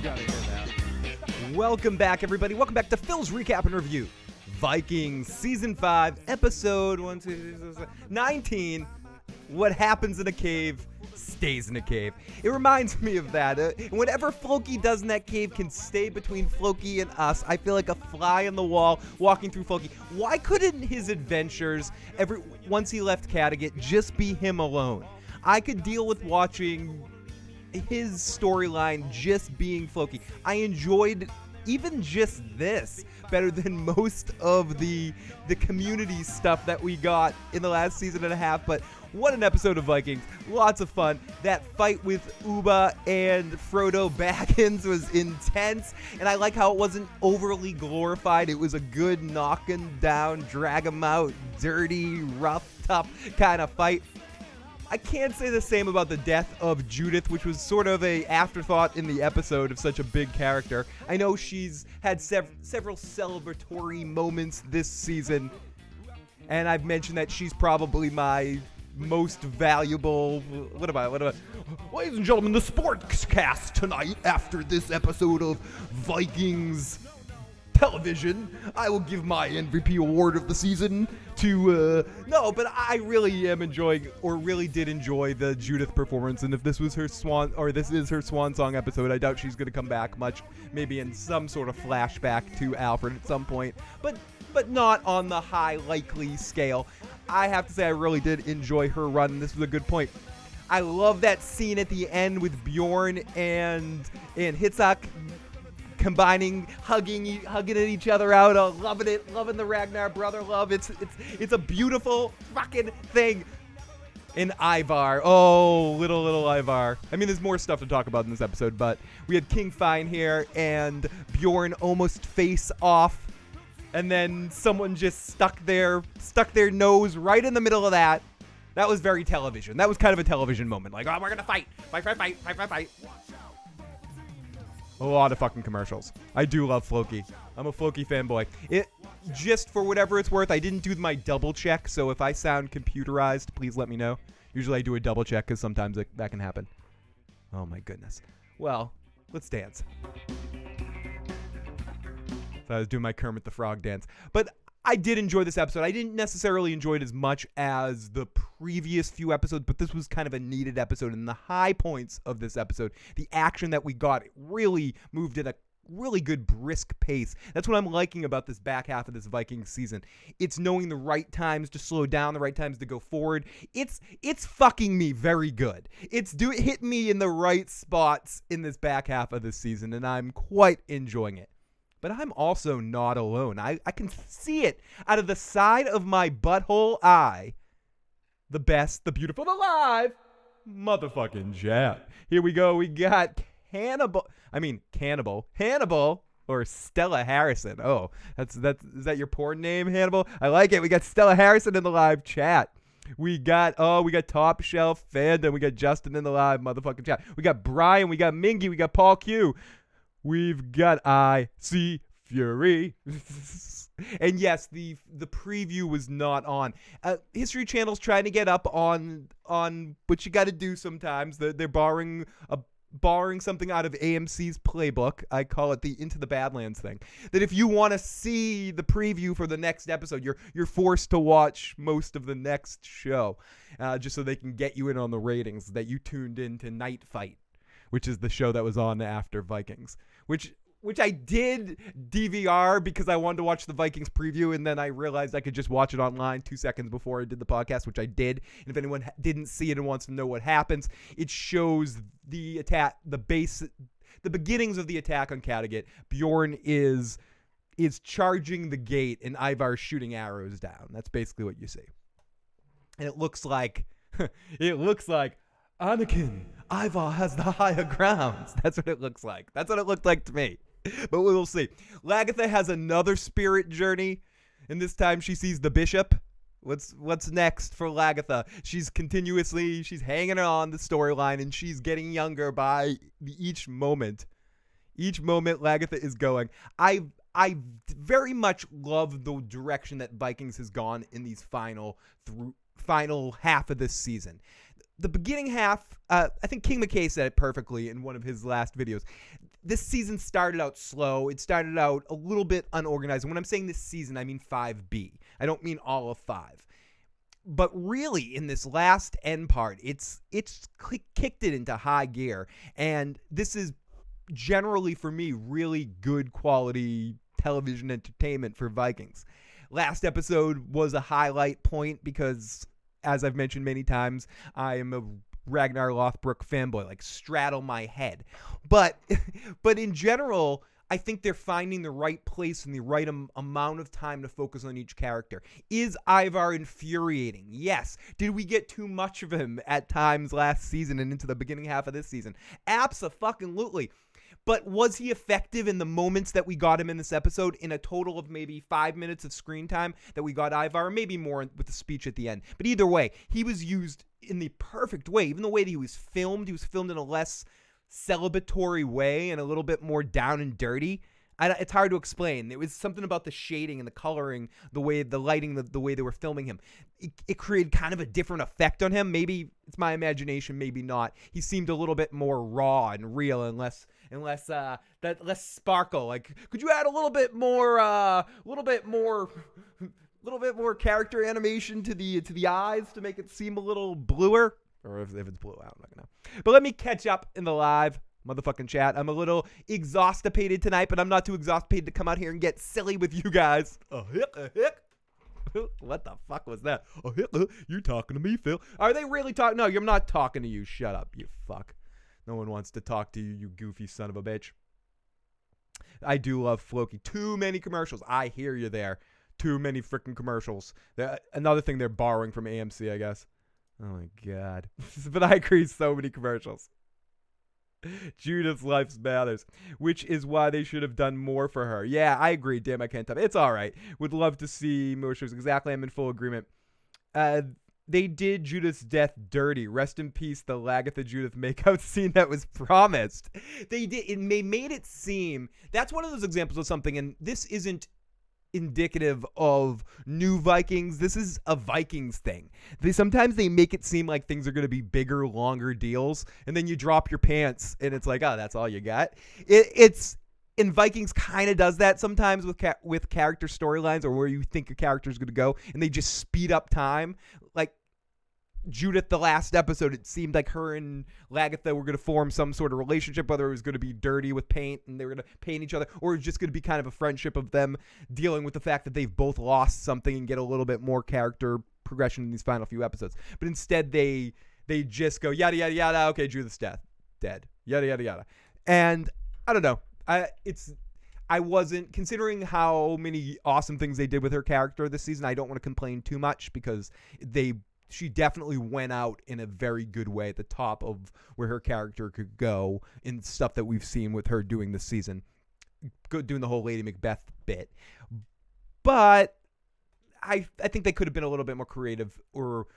gotta hear that. Welcome back, everybody. Welcome back to Phil's Recap and Review. Vikings Season 5, Episode 19. What happens in a cave stays in a cave. It reminds me of that. Whatever Floki does in that cave can stay between Floki and us. I feel like a fly on the wall walking through Floki. Why couldn't his adventures, once he left Kattegat, just be him alone? I could deal with watching his storyline just being Floki. I enjoyed even just this better than most of the community stuff that we got in the last season and a half. But what an episode of Vikings. Lots of fun. That fight with Ubbe and Frodo Baggins was intense, and I like how it wasn't overly glorified. It was a good knocking down, drag 'em out, dirty, rough, tough kind of fight. I can't say the same about the death of Judith, which was sort of a afterthought in the episode of such a big character. I know she's had several celebratory moments this season, and I've mentioned that she's probably my most valuable. What am I? Ladies and gentlemen, the Sportscast tonight after this episode of Vikings television. I will give my MVP award of the season to, no, but I really am enjoying, or really did enjoy, the Judith performance, and if this was her swan, or this is her swan song episode, I doubt she's going to come back much, maybe in some sort of flashback to Alfred at some point, but not on the high likely scale. I have to say I really did enjoy her run, and this was a good point. I love that scene at the end with Bjorn and Hitzak combining, hugging at each other out. Loving it, loving the Ragnar brother love. It's a beautiful fucking thing. And Ivar, little Ivar. I mean, there's more stuff to talk about in this episode, but we had King Fine here and Bjorn almost face off, and then someone just stuck their nose right in the middle of that. That was very television. That was kind of a television moment. Like, oh, we're gonna fight. A lot of fucking commercials. I do love Floki. I'm a Floki fanboy. It, just for whatever it's worth, I didn't do my double check, so if I sound computerized, please let me know. Usually I do a double check because sometimes that can happen. Oh my goodness. Well, let's dance. So I was doing my Kermit the Frog dance. But I did enjoy this episode. I didn't necessarily enjoy it as much as the previous few episodes, but this was kind of a needed episode. And the high points of this episode, the action that we got, it really moved at a really good brisk pace. That's what I'm liking about this back half of this Vikings season. It's knowing the right times to slow down, the right times to go forward. It's fucking me very good. It's hitting me in the right spots in this back half of this season, and I'm quite enjoying it. But I'm also not alone. I can see it out of the side of my butthole eye. The best, the beautiful, the live motherfucking chat. Here we go. We got Hannibal, or Stella Harrison. Oh, is that your porn name, Hannibal? I like it. We got Stella Harrison in the live chat. We got Top Shelf Fandom. We got Justin in the live motherfucking chat. We got Brian. We got Mingy. We got Paul Q. We've got I See Fury. And yes, the preview was not on. History Channel's trying to get up on what you got to do sometimes. They're borrowing something out of AMC's playbook. I call it the Into the Badlands thing. That if you want to see the preview for the next episode, you're forced to watch most of the next show, just so they can get you in on the ratings that you tuned in to Night Fight, which is the show that was on after Vikings, which I did DVR because I wanted to watch the Vikings preview, and then I realized I could just watch it online 2 seconds before I did the podcast, which I did. And if anyone didn't see it and wants to know what happens, it shows the attack, the beginnings of the attack on Kattegat. Bjorn is charging the gate, and Ivar shooting arrows down. That's basically what you see. And it looks like Anakin, Ivar has the higher grounds. That's what it looks like. That's what it looked like to me. But we'll see. Lagertha has another spirit journey, and this time she sees the bishop. What's next for Lagertha? She's hanging on the storyline, and she's getting younger by each moment. Each moment Lagertha is going. I very much love the direction that Vikings has gone in these final half of this season. The beginning half, I think King McKay said it perfectly in one of his last videos. this season started out slow. It started out a little bit unorganized. And when I'm saying this season, I mean 5B. I don't mean all of 5. But really, in this last end part, it's kicked it into high gear. And this is generally, for me, really good quality television entertainment for Vikings. Last episode was a highlight point because, as I've mentioned many times, I am a Ragnar Lothbrok fanboy, like straddle my head. But in general, I think they're finding the right place and the right amount of time to focus on each character. Is Ivar infuriating? Yes. Did we get too much of him at times last season and into the beginning half of this season? Abso-fucking-lutely. But was he effective in the moments that we got him in this episode, in a total of maybe 5 minutes of screen time that we got Ivar, or maybe more with the speech at the end? But either way, he was used in the perfect way. Even the way that he was filmed in a less celebratory way and a little bit more down and dirty. It's hard to explain. There was something about the shading and the coloring, the way the lighting, the way they were filming him. It created kind of a different effect on him. Maybe it's my imagination, maybe not. He seemed a little bit more raw and real and less sparkle. Like, could you add a little bit more character animation to the eyes to make it seem a little bluer? Or if it's blue, I'm not gonna know. But let me catch up in the live motherfucking chat. I'm a little exhaustipated tonight, but I'm not too exhaustipated to come out here and get silly with you guys. A hick. What the fuck was that? A hick. You talking to me, Phil? Are they really talking? No, I'm not talking to you. Shut up, you fuck. No one wants to talk to you, you goofy son of a bitch. I do love Floki. Too many commercials. I hear you there. Too many freaking commercials. Another thing they're borrowing from AMC, I guess. Oh my god. But I agree, so many commercials. Judith's life matters, which is why they should have done more for her. Yeah, I agree. Damn, I can't tell. It's all right. Would love to see more shows. Exactly, I'm in full agreement. They did Judith's death dirty. Rest in peace, the Lagertha Judith makeout scene that was promised. They did. They made it seem. That's one of those examples of something, and this isn't indicative of new Vikings. This is a Vikings thing. Sometimes they make it seem like things are going to be bigger, longer deals, and then you drop your pants, and it's like, oh, that's all you got. It's and Vikings kind of does that sometimes with character storylines, or where you think a character is going to go, and they just speed up time. Like Judith, the last episode, it seemed like her and Lagertha were going to form some sort of relationship, whether it was going to be dirty with paint and they were going to paint each other, or it was just going to be kind of a friendship of them dealing with the fact that they've both lost something and get a little bit more character progression in these final few episodes. But instead, they just go, yada, yada, yada, okay, Judith's dead, yada, yada, yada. And I don't know. I wasn't, considering how many awesome things they did with her character this season, I don't want to complain too much because she definitely went out in a very good way at the top of where her character could go in stuff that we've seen with her doing this season, doing the whole Lady Macbeth bit. But I think they could have been a little bit more creative or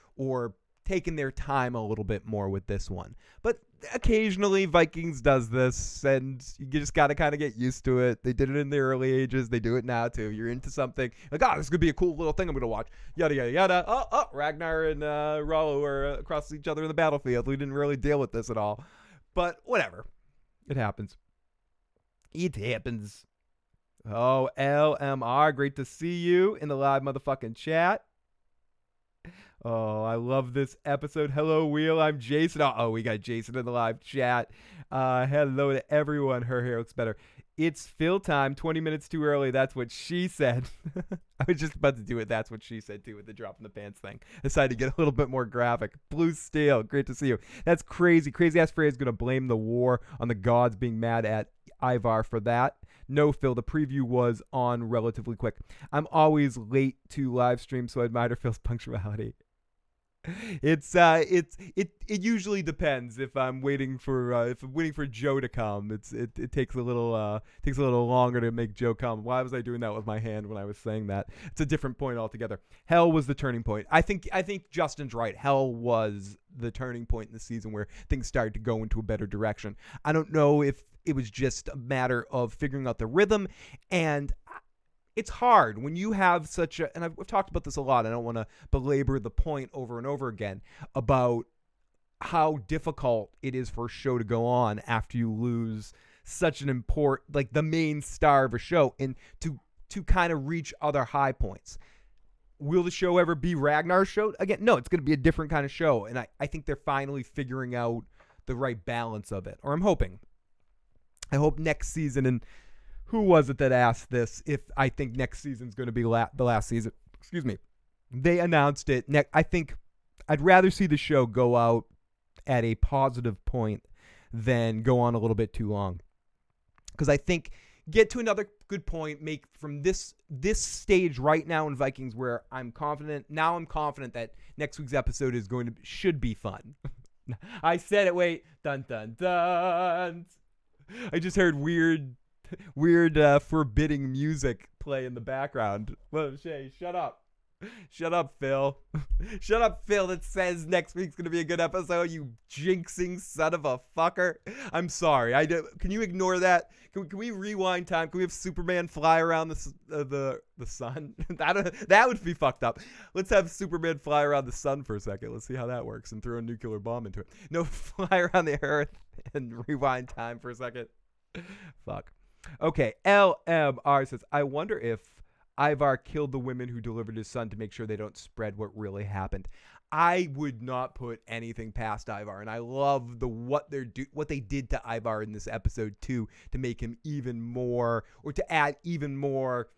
taken their time a little bit more with this one. But occasionally Vikings does this, and you just got to kind of get used to it. They did it in the early ages. They do it now too. You're into something like, oh, this could be a cool little thing I'm going to watch. Yada, yada, yada. Oh, Ragnar and Rollo are across each other in the battlefield. We didn't really deal with this at all. But whatever. It happens. It happens. Oh, LMR. Great to see you in the live motherfucking chat. Oh, I love this episode. Hello, Wheel. I'm Jason. Oh, we got Jason in the live chat. Hello to everyone. Her hair looks better. It's Phil time. 20 minutes too early. That's what she said. I was just about to do it. That's what she said, too, with the drop in the pants thing. Decided to get a little bit more graphic. Blue Steel. Great to see you. That's crazy. Crazy Ass Freya is going to blame the war on the gods being mad at Ivar for that. No, Phil, the preview was on relatively quick. I'm always late to live stream, so I admire Phil's punctuality. It usually depends if I'm waiting for Joe to come. It takes a little longer to make Joe come. Why was I doing that with my hand when I was saying that? It's a different point altogether. Hell was the turning point. I think Justin's right. Hell was the turning point in the season where things started to go into a better direction. I don't know if it was just a matter of figuring out the rhythm, and it's hard when you have such a, and I've talked about this a lot. I don't want to belabor the point over and over again about how difficult it is for a show to go on after you lose such an important, like the main star of a show, and to kind of reach other high points. Will the show ever be Ragnar's show again? No, it's going to be a different kind of show, and I think they're finally figuring out the right balance of it, or I'm hoping. I hope next season, and who was it that asked this, if I think next season's going to be the last season? Excuse me. They announced it. I think I'd rather see the show go out at a positive point than go on a little bit too long. Because I think get to another good point, make from this stage right now in Vikings where I'm confident that next week's episode should be fun. I said it, wait, dun dun dun. I just heard weird forbidding music play in the background. Whoa, Shay, shut up. Shut up, Phil. Shut up, Phil, that says next week's going to be a good episode, you jinxing son of a fucker. I'm sorry. Can you ignore that? Can we rewind time? Can we have Superman fly around the sun? That would be fucked up. Let's have Superman fly around the sun for a second. Let's see how that works and throw a nuclear bomb into it. No, fly around the earth and rewind time for a second. Fuck. Okay, LMR says, I wonder if Ivar killed the women who delivered his son to make sure they don't spread what really happened. I would not put anything past Ivar, and I love what they did to Ivar in this episode too, to make him even more, or to add even more,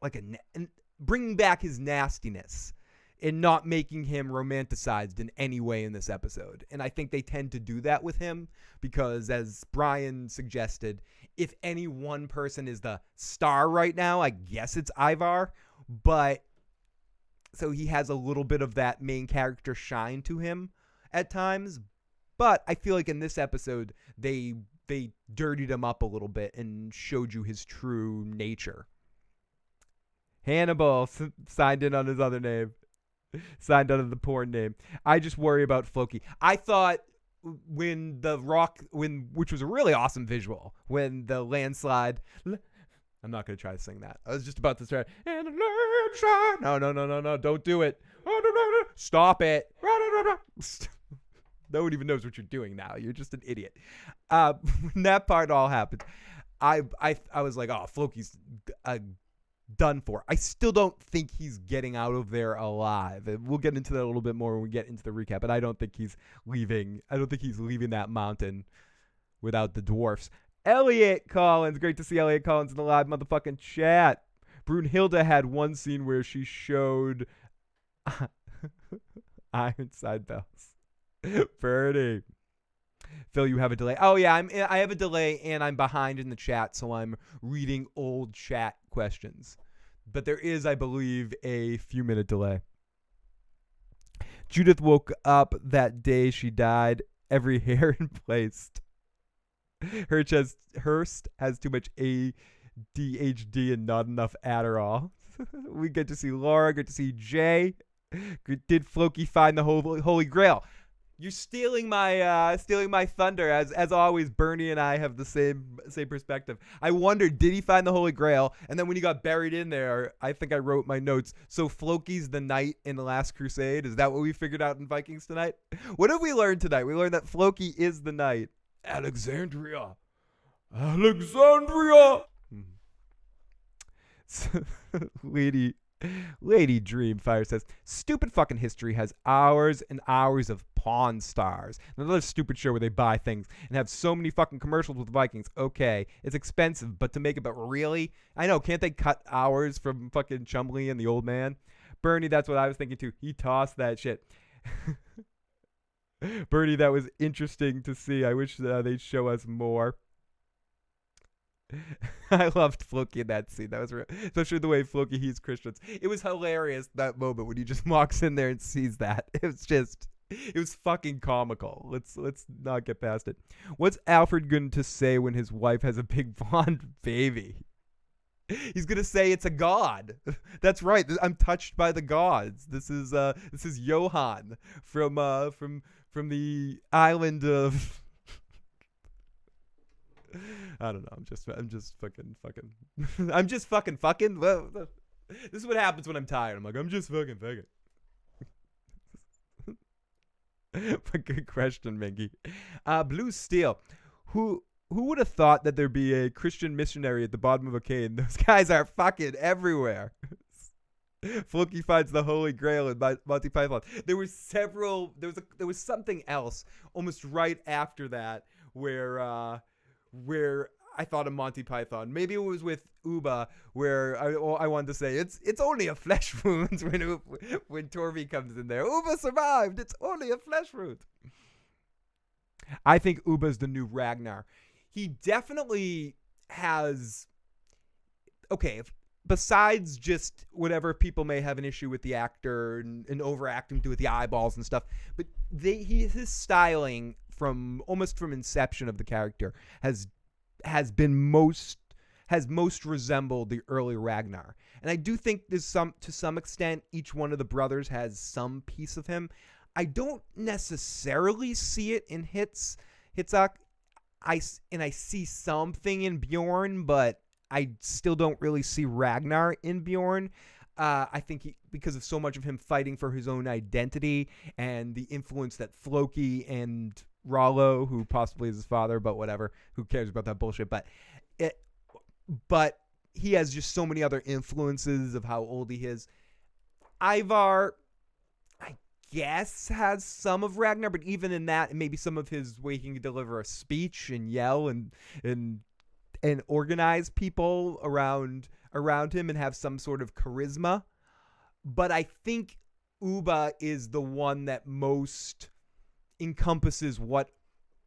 and bringing back his nastiness and not making him romanticized in any way in this episode. And I think they tend to do that with him because, as Brian suggested, if any one person is the star right now, I guess it's Ivar. But so he has a little bit of that main character shine to him at times. But I feel like in this episode, they dirtied him up a little bit and showed you his true nature. Hannibal signed in on his other name. Signed under the porn name. I just worry about Floki. I thought which was a really awesome visual, when the landslide. I'm not going to try to sing that. I was just about to try. And the landslide. No, don't do it. Stop it. No one even knows what you're doing now. You're just an idiot. When that part all happened, I was like, oh, Floki's done for. I still don't think he's getting out of there alive. And we'll get into that a little bit more when we get into the recap, but I don't think he's leaving. I don't think he's leaving that mountain without the dwarfs. Elliot Collins. Great to see Elliot Collins in the live motherfucking chat. Brunhilde had one scene where she showed Ironside bells. Birdie. Phil, you have a delay. Oh yeah, I have a delay and I'm behind in the chat, so I'm reading old chat questions. But there is, I believe, a few minute delay. Judith woke up that day she died, every hair in place. Hurst has too much ADHD and not enough Adderall. We get to see Laura, get to see Jay. Did Floki find the Holy Grail? You're stealing my thunder. As always, Bernie and I have the same perspective. I wondered, did he find the Holy Grail? And then when he got buried in there, I think I wrote my notes. So Floki's the knight in the Last Crusade. Is that what we figured out in Vikings tonight? What have we learned tonight? We learned that Floki is the knight. Alexandria. Lady Dreamfire says, stupid fucking history has hours and hours of Pawn Stars. Another stupid show where they buy things and have so many fucking commercials with Vikings. Okay, it's expensive, but to make it, but really? I know, can't they cut hours from fucking Chumley and the old man? Bernie, that's what I was thinking too. He tossed that shit. Bernie, that was interesting to see. I wish they'd show us more. I loved Floki in that scene. That was real. Especially the way Floki he's Christians. It was hilarious, that moment when he just walks in there and sees that. It was fucking comical. Let's not get past it. What's Alfred going to say when his wife has a big blonde baby? He's going to say it's a god. That's right. I'm touched by the gods. This is Johan from the island of I don't know. I'm just fucking. I'm just fucking. Well, this is what happens when I'm tired. I'm like, I'm just fucking. But good question, Mingy. Blue Steel. Who who would have thought that there'd be a Christian missionary at the bottom of a cave? Those guys are fucking everywhere. Floki finds the Holy Grail in Monty Python. There was something else almost right after that where I thought of Monty Python. Maybe it was with Ubbe, where I wanted to say it's only a flesh wound when Torvi comes in there. Ubbe survived. It's only a flesh wound. I think Ubbe's the new Ragnar. He definitely has. Okay, besides just whatever people may have an issue with the actor and overacting with the eyeballs and stuff, but his styling from inception of the character has most resembled the early Ragnar. And I do think to some extent each one of the brothers has some piece of him. I don't necessarily see it in Hitzak. I see something in Bjorn, but I still don't really see Ragnar in Bjorn. I think because of so much of him fighting for his own identity and the influence that Floki and Rollo, who possibly is his father, but whatever, who cares about that bullshit? But he has just so many other influences of how old he is. Ivar, I guess, has some of Ragnar, but even in that, maybe some of his way he can deliver a speech and yell and organize people around him and have some sort of charisma. But I think Ubbe is the one that most encompasses what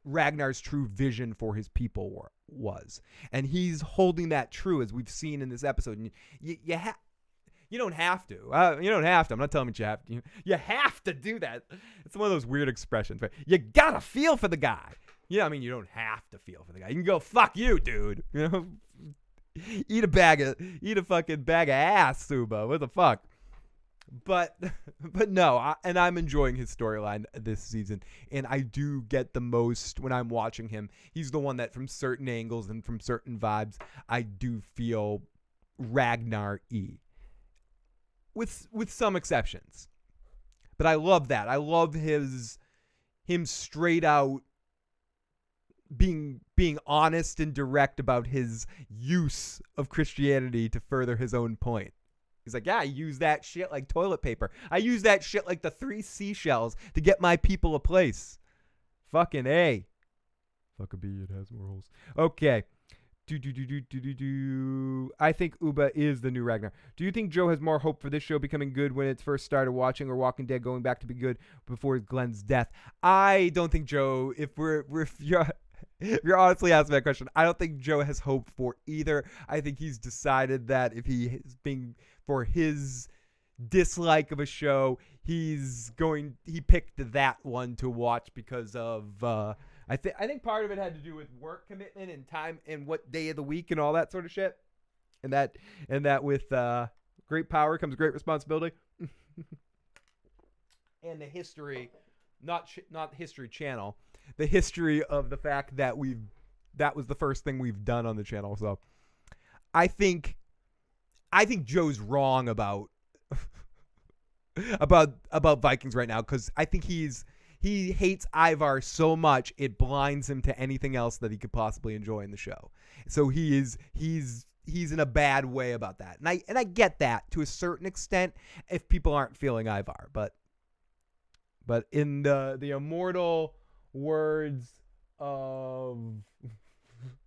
Ragnar's true vision for his people was. And he's holding that true, as we've seen in this episode. And you don't have to. You don't have to. I'm not telling you have to. You have to do that. It's one of those weird expressions. But you gotta feel for the guy. Yeah, I mean, you don't have to feel for the guy. You can go, fuck you, dude. You know, eat a fucking bag of ass, Ubbe. What the fuck? But no, I'm enjoying his storyline this season, and I do get the most when I'm watching him. He's the one that, from certain angles and from certain vibes, I do feel Ragnar-y, with some exceptions. But I love that. I love him straight out being honest and direct about his use of Christianity to further his own point. He's like, yeah, I use that shit like toilet paper. I use that shit like the 3 seashells to get my people a place. Fucking A. Fuck a B, it has more holes. Okay. I think Ubbe is the new Ragnar. Do you think Joe has more hope for this show becoming good when it first started watching, or Walking Dead going back to be good before Glenn's death? I don't think Joe, if you're honestly asking that question, I don't think Joe has hope for either. I think he's decided that if he is being, for his dislike of a show, he picked that one to watch because of I think part of it had to do with work commitment and time and what day of the week and all that sort of shit. And that with great power comes great responsibility. And the history, not History Channel, the history of the fact that that was the first thing we've done on the channel. So I think Joe's wrong about Vikings right now, because I think he hates Ivar so much it blinds him to anything else that he could possibly enjoy in the show. So he's in a bad way about that. And I get that to a certain extent if people aren't feeling Ivar, but in the immortal words of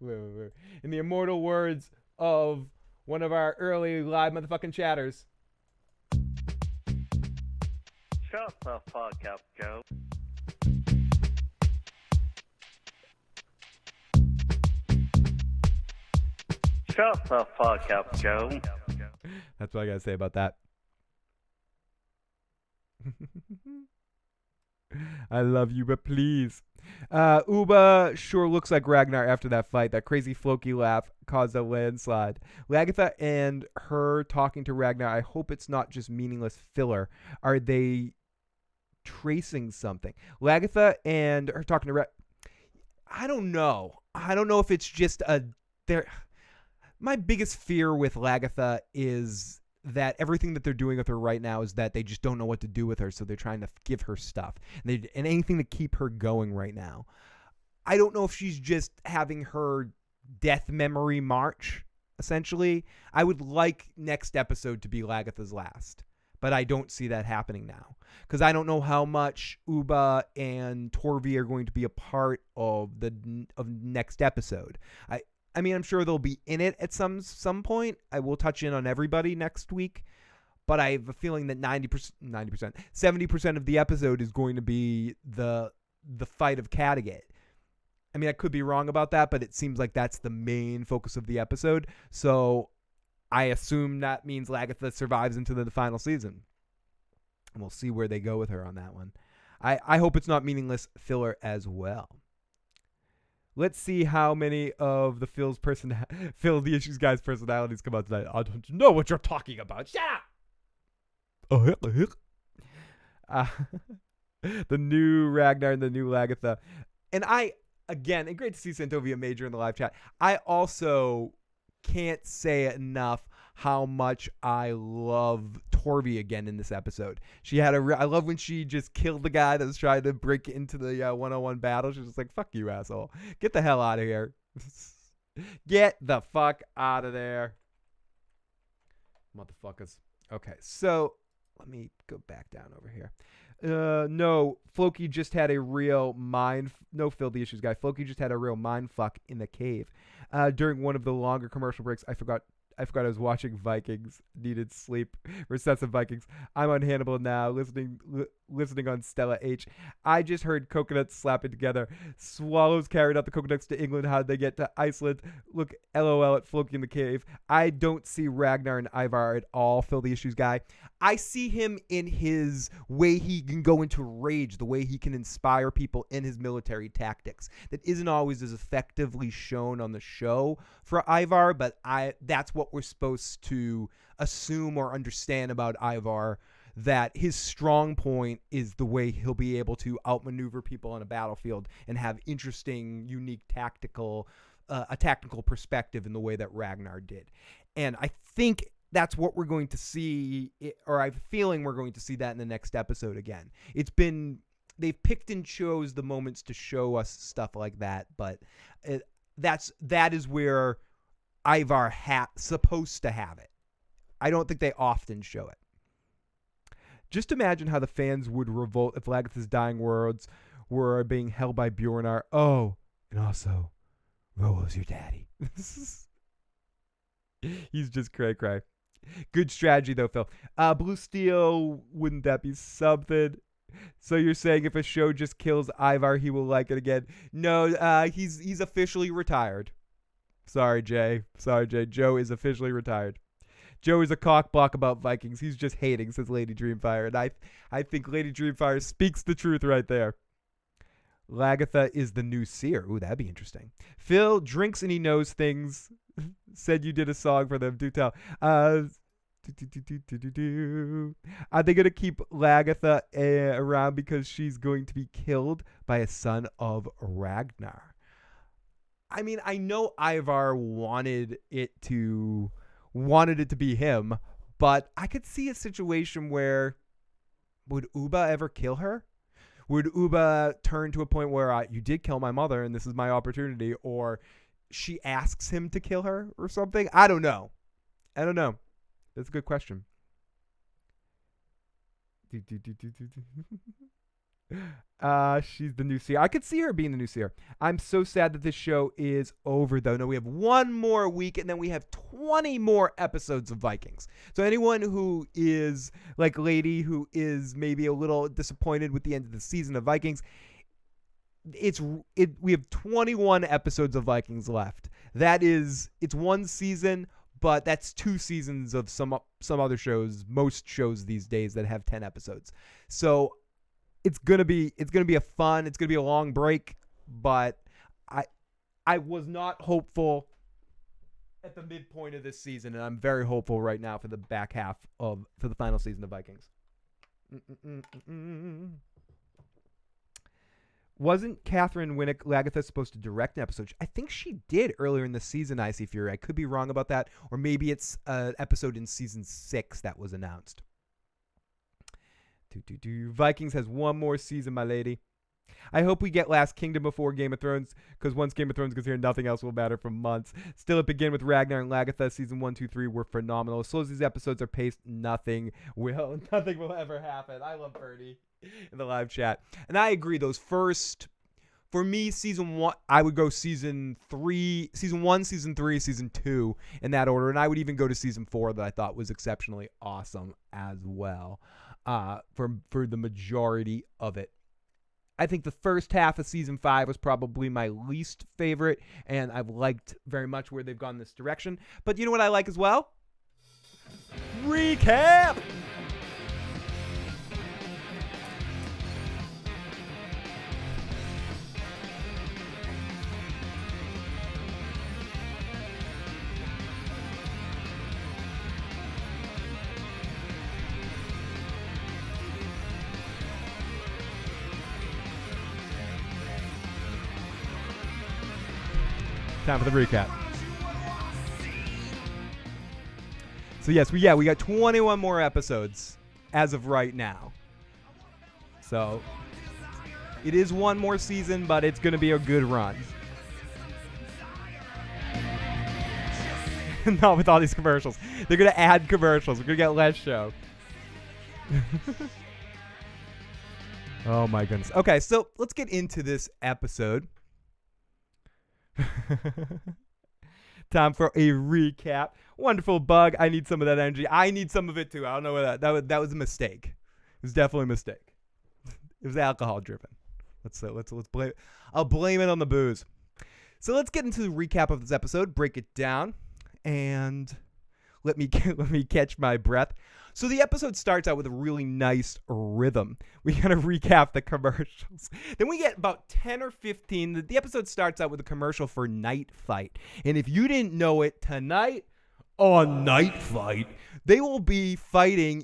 in the immortal words of one of our early live motherfucking chatters. Shut the fuck up, Joe. Shut the fuck up, Joe. That's what I gotta say about that. I love you, but please. Ubbe sure looks like Ragnar after that fight. That crazy Floki laugh caused a landslide. Lagertha and her talking to Ragnar, I hope it's not just meaningless filler. Are they tracing something? Lagertha and her talking to I don't know. I don't know if it's just my biggest fear with Lagertha is that everything that they're doing with her right now is that they just don't know what to do with her, so they're trying to give her stuff and anything to keep her going right now. I don't know if she's just having her death memory march, essentially. I would like next episode to be Lagertha's last, but I don't see that happening now because I don't know how much Ubbe and Torvi are going to be a part of next episode. I mean, I'm sure they'll be in it at some point. I will touch in on everybody next week, but I have a feeling that 70% of the episode is going to be the fight of Kattegat. I mean, I could be wrong about that, but it seems like that's the main focus of the episode. So I assume that means Lagertha survives into the final season. And we'll see where they go with her on that one. I hope it's not meaningless filler as well. Let's see how many of the Phil the Issues Guy's personalities come out tonight. I don't know what you're talking about. Shut up! The new Ragnar and the new Lagertha. And again, and great to see Santovia Major in the live chat. I also can't say enough how much I love Torvi again in this episode. I love when she just killed the guy that was trying to break into the 101 battle. She was just like, fuck you, asshole. Get the hell out of here. Get the fuck out of there. Motherfuckers. Okay, so let me go back down over here. No, Floki just had a real no, Phil the Issues Guy. Floki just had a real mind fuck in the cave. During one of the longer commercial breaks, I forgot I was watching Vikings. Needed sleep. Recessive Vikings. I'm on Hannibal now, listening on Stella H. I just heard coconuts slapping together. Swallows carried out the coconuts to England. How did they get to Iceland? Look, LOL at Floki in the cave. I don't see Ragnar and Ivar at all, Phil the Issues Guy. I see him in his way he can go into rage, the way he can inspire people in his military tactics. That isn't always as effectively shown on the show for Ivar, but that's what we're supposed to assume or understand about Ivar, that his strong point is the way he'll be able to outmaneuver people on a battlefield and have interesting, unique a tactical perspective in the way that Ragnar did. And I think that's what we're going to see, or I have a feeling we're going to see that in the next episode again. They've picked and chose the moments to show us stuff like that, but that is where Ivar supposed to have it. I don't think they often show it. Just imagine how the fans would revolt if Lagertha's dying words were being held by Bjorn. Oh, and also, Rollo's your daddy. He's just cray. Good strategy, though, Phil. Blue Steel, wouldn't that be something? So you're saying if a show just kills Ivar, he will like it again? No, he's officially retired. Sorry, Jay. Joe is officially retired. Joe is a cockblock about Vikings. He's just hating, says Lady Dreamfire. And I think Lady Dreamfire speaks the truth right there. Lagertha is the new seer. Ooh, that'd be interesting. Phil drinks and he knows things. Said you did a song for them. Do tell. Are they going to keep Lagertha around because she's going to be killed by a son of Ragnar? I mean, I know Ivar wanted it to be him, but I could see a situation where would Ubbe ever kill her? Would Ubbe turn to a point where you did kill my mother and this is my opportunity, or she asks him to kill her or something? I don't know. That's a good question. She's the new seer. I could see her being the new seer. I'm so sad that this show is over, though. No, we have one more week, and then we have 20 more episodes of Vikings. So anyone who is like Lady, who is maybe a little disappointed with the end of the season of Vikings, we have 21 episodes of Vikings left. It's one season, but that's 2 seasons of some other shows, most shows these days that have 10 episodes. So it's gonna be a long break, but I was not hopeful at the midpoint of this season, and I'm very hopeful right now for the back half for the final season of Vikings. Wasn't Catherine Winnick Lagertha supposed to direct an episode? I think she did earlier in the season, Icy Fury. I could be wrong about that. Or maybe it's an episode in season 6 that was announced. Vikings has one more season, my lady. I hope we get Last Kingdom before Game of Thrones, because once Game of Thrones gets here, nothing else will matter for months. Still, it begin with Ragnar and Lagertha. Season 1, 2, 3 were phenomenal. As slow as these episodes are paced, nothing will ever happen. I love Bernie in the live chat. And I agree, those first, for me, season 1, I would go season 1, season 3, season 2 in that order. And I would even go to season 4 that I thought was exceptionally awesome as well, for the majority of it. I think the first half of season 5 was probably my least favorite, and I've liked very much where they've gone this direction. But you know what I like as well? Recap! Time for the recap. So yes, we got 21 more episodes as of right now. So it is one more season, but it's going to be a good run. Not with all these commercials. They're going to add commercials. We're going to get less show. Oh my goodness. Okay, so let's get into this episode. Time for a recap. Wonderful bug. I need some of that energy. I need some of it too. I don't know what that was a mistake. It was definitely a mistake. It was alcohol driven. Let's blame it. I'll blame it on the booze. So let's get into the recap of this episode, break it down, and let me catch my breath. So the episode starts out with a really nice rhythm. We gotta recap the commercials. Then we get about 10 or 15. The episode starts out with a commercial for Night Fight. And if you didn't know it, tonight on Night Fight, they will be fighting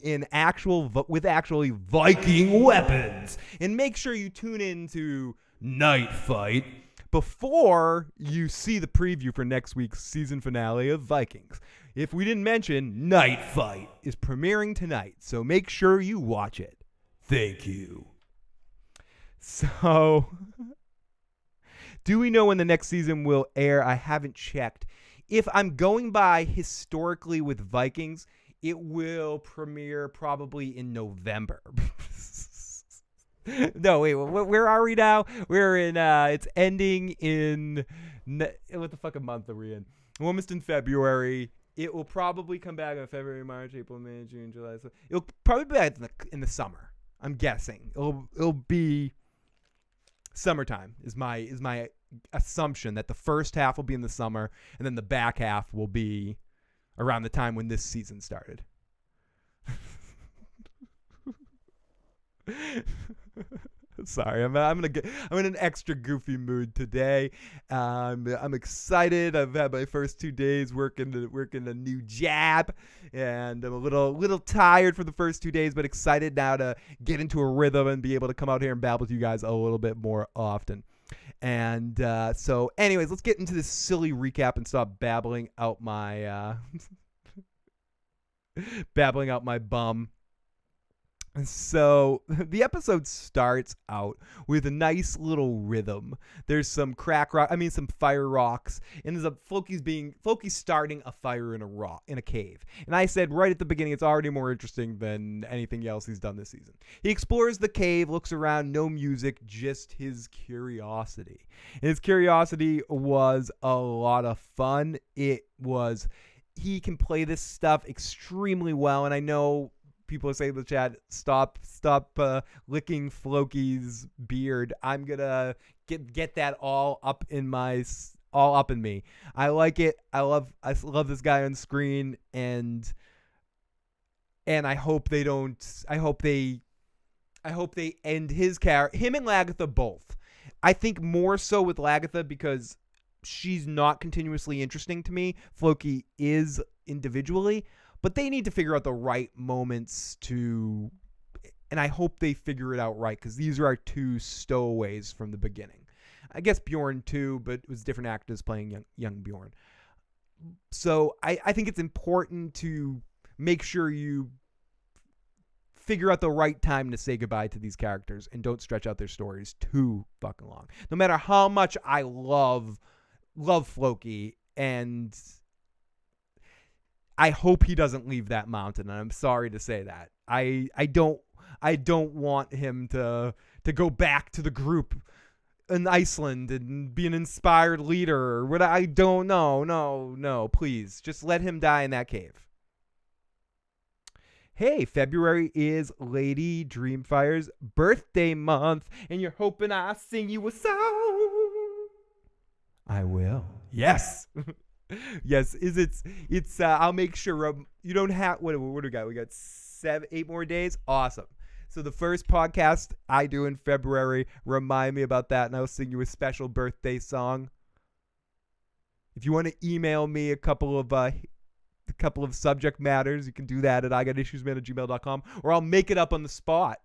with actually Viking weapons. And make sure you tune into Night Fight before you see the preview for next week's season finale of Vikings. If we didn't mention, Night Fight is premiering tonight, so make sure you watch it. Thank you. So, do we know when the next season will air? I haven't checked. If I'm going by historically with Vikings, it will premiere probably in November. No, wait, where are we now? We're in, it's ending in, what the fucking month are we in? We're almost in February. It will probably come back in February, March, April, May, June, July. So it'll probably be back in the summer. I'm guessing it'll be summertime. Is my assumption that the first half will be in the summer, and then the back half will be around the time when this season started. Sorry, I'm in an extra goofy mood today. I'm excited. I've had my first 2 days working a new job, and I'm a little tired for the first 2 days, but excited now to get into a rhythm and be able to come out here and babble with you guys a little bit more often. And so, anyways, let's get into this silly recap and stop babbling out my bum. So the episode starts out with a nice little rhythm. There's some some fire rocks, and there's Floki's starting a fire in a cave. And I said right at the beginning, it's already more interesting than anything else he's done this season. He explores the cave, looks around, no music, just his curiosity. And his curiosity was a lot of fun. He can play this stuff extremely well, and I know people say in the chat, stop licking Floki's beard. I'm gonna get that all up in me. I like it. I love this guy on screen, and I hope they don't. I hope they end his character. Him and Lagertha both. I think more so with Lagertha because she's not continuously interesting to me. Floki is individually. But they need to figure out the right moments and I hope they figure it out right, because these are our two stowaways from the beginning. I guess Bjorn too, but it was different actors playing young Bjorn. So I think it's important to make sure you figure out the right time to say goodbye to these characters and don't stretch out their stories too fucking long. No matter how much I love Floki, and I hope he doesn't leave that mountain. And I'm sorry to say that. I don't want him to go back to the group in Iceland and be an inspired leader or what. I don't know. No, please. Just let him die in that cave. Hey, February is Lady Dreamfire's birthday month, and you're hoping I sing you a song. I will. Yes. Yes, it's I'll make sure you don't have what do we got? We got 8 more days. Awesome. So the first podcast I do in February, remind me about that, and I'll sing you a special birthday song. If you want to email me a couple of subject matters, you can do that at igotissuesman@gmail.com, or I'll make it up on the spot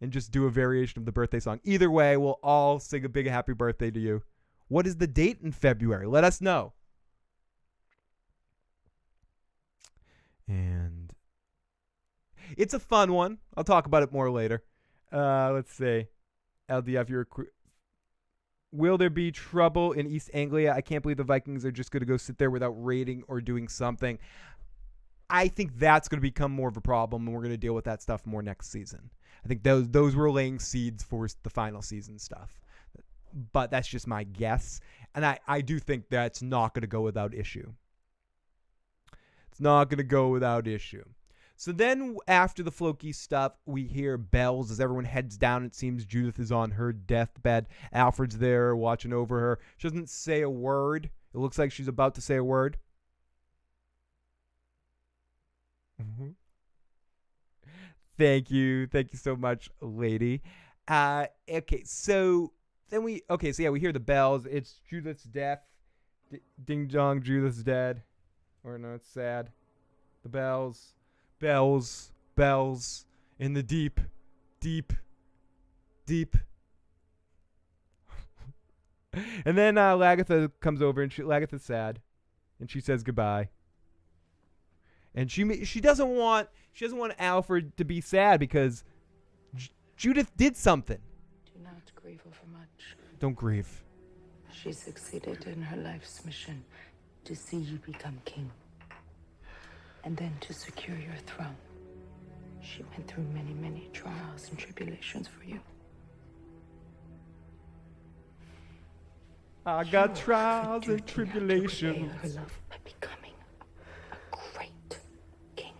and just do a variation of the birthday song. Either way, we'll all sing a big happy birthday to you. What is the date in February? Let us know. And it's a fun one. I'll talk about it more later. Let's see. LDF, will there be trouble in East Anglia? I can't believe the Vikings are just going to go sit there without raiding or doing something. I think that's going to become more of a problem, and we're going to deal with that stuff more next season. I think those were laying seeds for the final season stuff. But that's just my guess. And I do think that's not going to go without issue. It's not going to go without issue. So then after the Floki stuff, we hear bells as everyone heads down. It seems Judith is on her deathbed. Alfred's there watching over her. She doesn't say a word. It looks like she's about to say a word. Mm-hmm. Thank you. Thank you so much, lady. Okay, so then we hear the bells. It's Judith's death. Ding dong, Judith's dead. Or no, it's sad. The bells in the deep. And then Lagertha comes over, and Lagertha's sad, and she says goodbye. And she doesn't want Alfred to be sad because Judith did something. Do not grieve over much. Don't grieve. She succeeded in her life's mission to see you become king, and then to secure your throne. She went through many, many trials and tribulations for you. I got trials and tribulations. Her love by becoming a great king.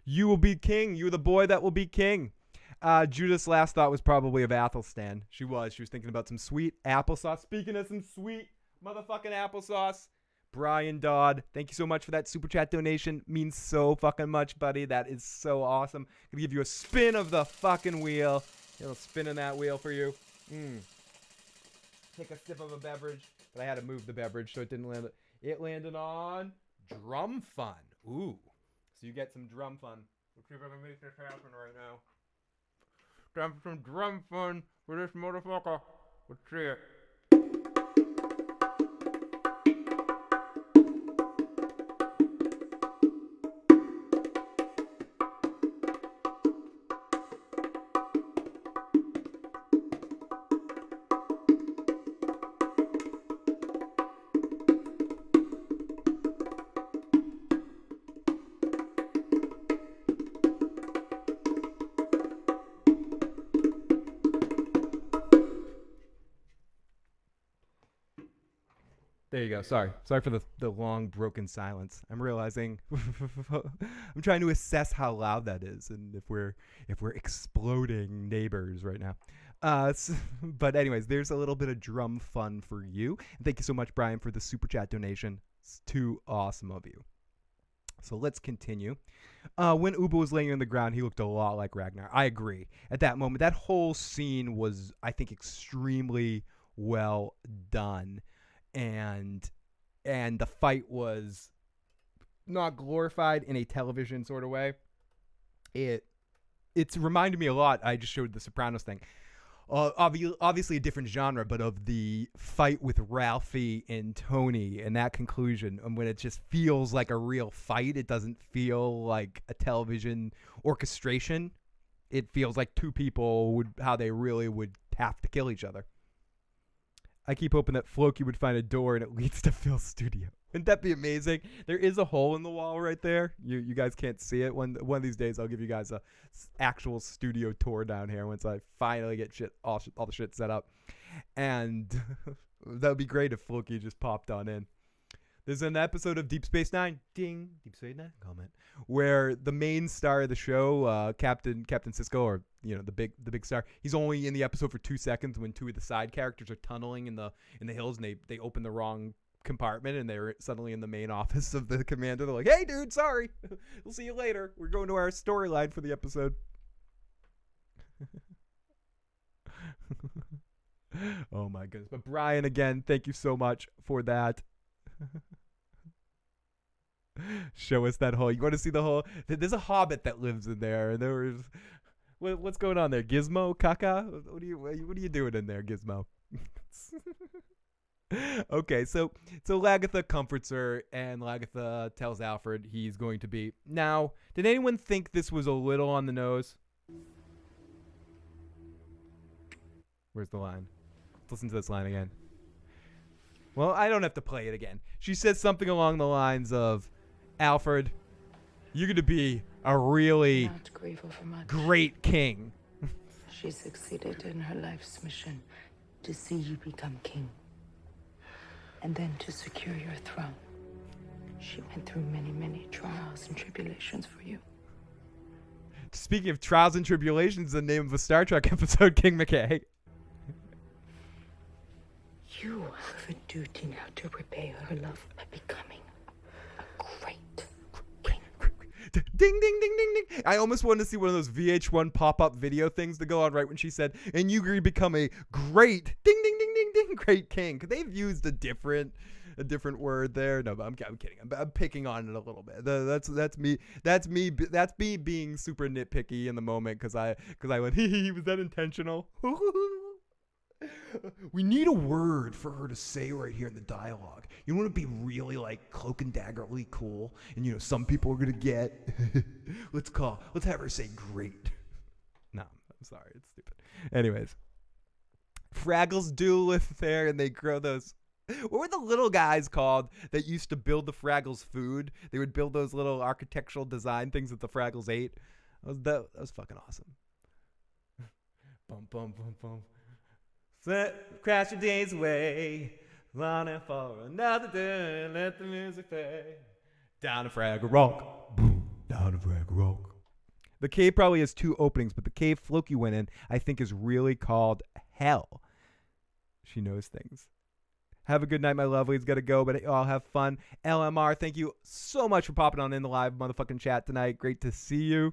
You will be king. You're the boy that will be king. Judith's last thought was probably of Athelstan. She was thinking about some sweet applesauce. Speaking of some sweet motherfucking applesauce, Brian Dodd, thank you so much for that super chat donation. Means so fucking much, buddy. That is so awesome. Gonna give you a spin of the fucking wheel. A little spin in that wheel for you. Take a sip of a beverage, but I had to move the beverage so it didn't land. It landed on drum fun. Ooh, so you get some drum fun. Let's see if I can make this happen right now. Time for some drum fun for this motherfucker. Let's see it. There you go. Sorry for the long broken silence. I'm realizing I'm trying to assess how loud that is and if we're exploding neighbors right now. But anyways, there's a little bit of drum fun for you. And thank you so much, Brian, for the super chat donation. It's too awesome of you. So let's continue. When Ubbe was laying on the ground, he looked a lot like Ragnar. I agree. At that moment, that whole scene was, I think, extremely well done. And the fight was not glorified in a television sort of way. It's reminded me a lot. I just showed the Sopranos thing. obviously a different genre, but of the fight with Ralphie and Tony and that conclusion, and when it just feels like a real fight, it doesn't feel like a television orchestration. It feels like two people how they really would have to kill each other. I keep hoping that Floki would find a door and it leads to Phil's studio. Wouldn't that be amazing? There is a hole in the wall right there. You guys can't see it. One of these days, I'll give you guys a actual studio tour down here once I finally get all the shit set up. And that would be great if Floki just popped on in. There's an episode of Deep Space Nine, ding, Deep Space Nine comment, where the main star of the show, Captain Sisko, or the big star, he's only in the episode for 2 seconds when two of the side characters are tunneling in the hills and they open the wrong compartment and they're suddenly in the main office of the commander. They're like, "Hey, dude, sorry, we'll see you later. We're going to our storyline for the episode." Oh my goodness! But Brian, again, thank you so much for that. Show us that hole. You want to see the hole? There's a hobbit that lives in there, and there was what's going on there? Gizmo, Kaka? What are you doing in there, Gizmo? Okay, so Lagertha comforts her, and Lagertha tells Alfred he's going to be. Now, did anyone think this was a little on the nose? Where's the line? Let's listen to this line again. Well, I don't have to play it again. She says something along the lines of, "Alfred, you're going to be a really great king." She succeeded in her life's mission to see you become king. And then to secure your throne. She went through many, many trials and tribulations for you. Speaking of trials and tribulations, the name of a Star Trek episode, King McKay. You have a duty now to repay her love by becoming a great king. Ding, ding, ding, ding, ding. I almost wanted to see one of those VH1 pop-up video things to go on right when she said, "And you become a great ding, ding, ding, ding, ding, great king." Could they've used a different word there? No, but I'm kidding. I'm picking on it a little bit. That's me. That's me being super nitpicky in the moment because I went, was that intentional? We need a word for her to say right here in the dialogue. You want to be really like Cloak and Daggerly cool, and some people are gonna get. Let's have her say great. No, I'm sorry, it's stupid. Anyways, Fraggles do live there, and they grow those. What were the little guys called that used to build the Fraggles food? They would build those little architectural design things that the Fraggles ate. That was fucking awesome. Bum bum bum bum. Crash your days away, longing for another day, let the music fade. Down to Fraggle Rock, boom, down to Fraggle Rock. The cave probably has 2 openings, but the cave Floki went in, I think, is really called Hell. She knows things. Have a good night, my lovelies. Got to go, but I'll have fun. LMR, thank you so much for popping on in the live motherfucking chat tonight. Great to see you.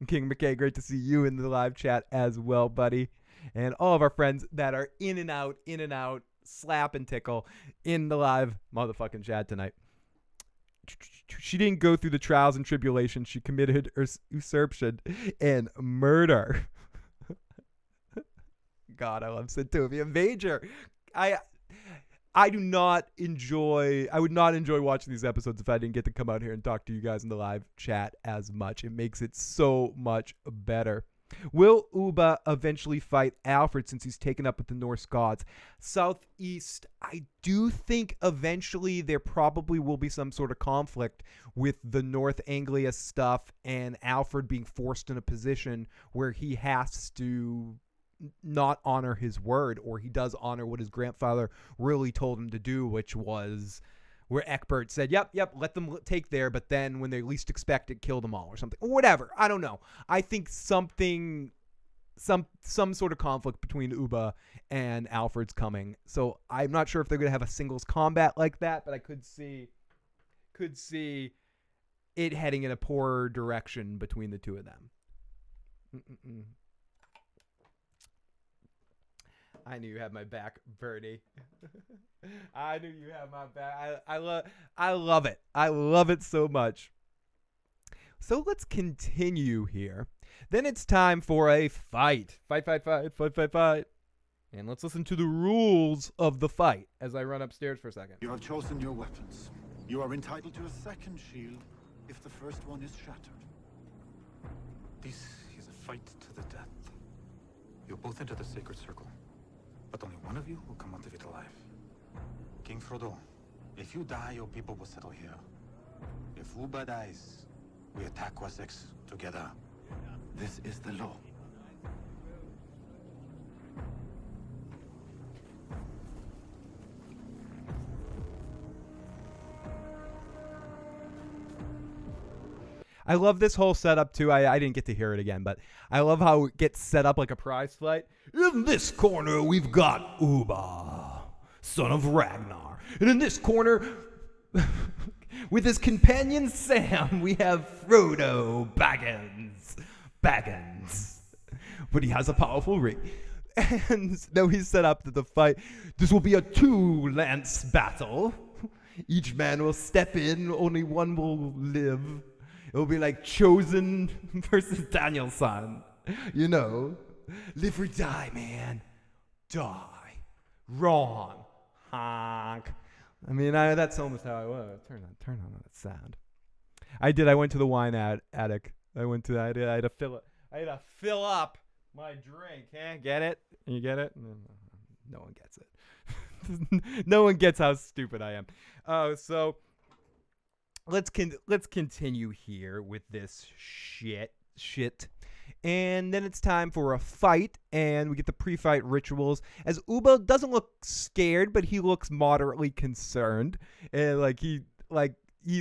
King McKay, great to see you in the live chat as well, buddy. And all of our friends that are in and out, slap and tickle in the live motherfucking chat tonight. She didn't go through the trials and tribulations. She committed usurpation and murder. God, I love Centovia Major. I would not enjoy watching these episodes if I didn't get to come out here and talk to you guys in the live chat as much. It makes it so much better. Will Ubbe eventually fight Alfred since he's taken up with the Norse gods? Southeast, I do think eventually there probably will be some sort of conflict with the North Anglia stuff and Alfred being forced in a position where he has to not honor his word, or he does honor what his grandfather really told him to do, which was where Eckbert said, yep, let them take there, but then when they least expect it, kill them all or something. Or whatever. I don't know. I think some sort of conflict between Ubbe and Alfred's coming. So I'm not sure if they're going to have a singles combat like that, but I could see it heading in a poorer direction between the two of them. I knew you had my back, Bernie. I knew you had my back. I love it. I love it so much. So let's continue here. Then it's time for a fight. Fight. And let's listen to the rules of the fight as I run upstairs for a second. You have chosen your weapons. You are entitled to a second shield if the first one is shattered. This is a fight to the death. You both enter the sacred circle, but only one of you will come out of it alive. King Frodo, if you die, your people will settle here. If Ubbe dies, we attack Wessex together. This is the law. I love this whole setup too. I didn't get to hear it again, but I love how it gets set up like a prize fight. In this corner, we've got Ubbe, son of Ragnar. And in this corner, with his companion Sam, we have Frodo Baggins. But he has a powerful ring. And now he's set up to the fight. This will be a 2-lance battle. Each man will step in, only one will live. It'll be like Chosen versus Danielson. You know, live or die, man. Die. Wrong. Honk. I mean, that's almost how I was. Turn on that sound. I went to the wine attic. I had to fill up my drink. Get it? You get it? No one gets it. No one gets how stupid I am. So let's continue here with this shit. And then it's time for a fight, and we get the pre-fight rituals. As Ubbe doesn't look scared, but he looks moderately concerned. And he's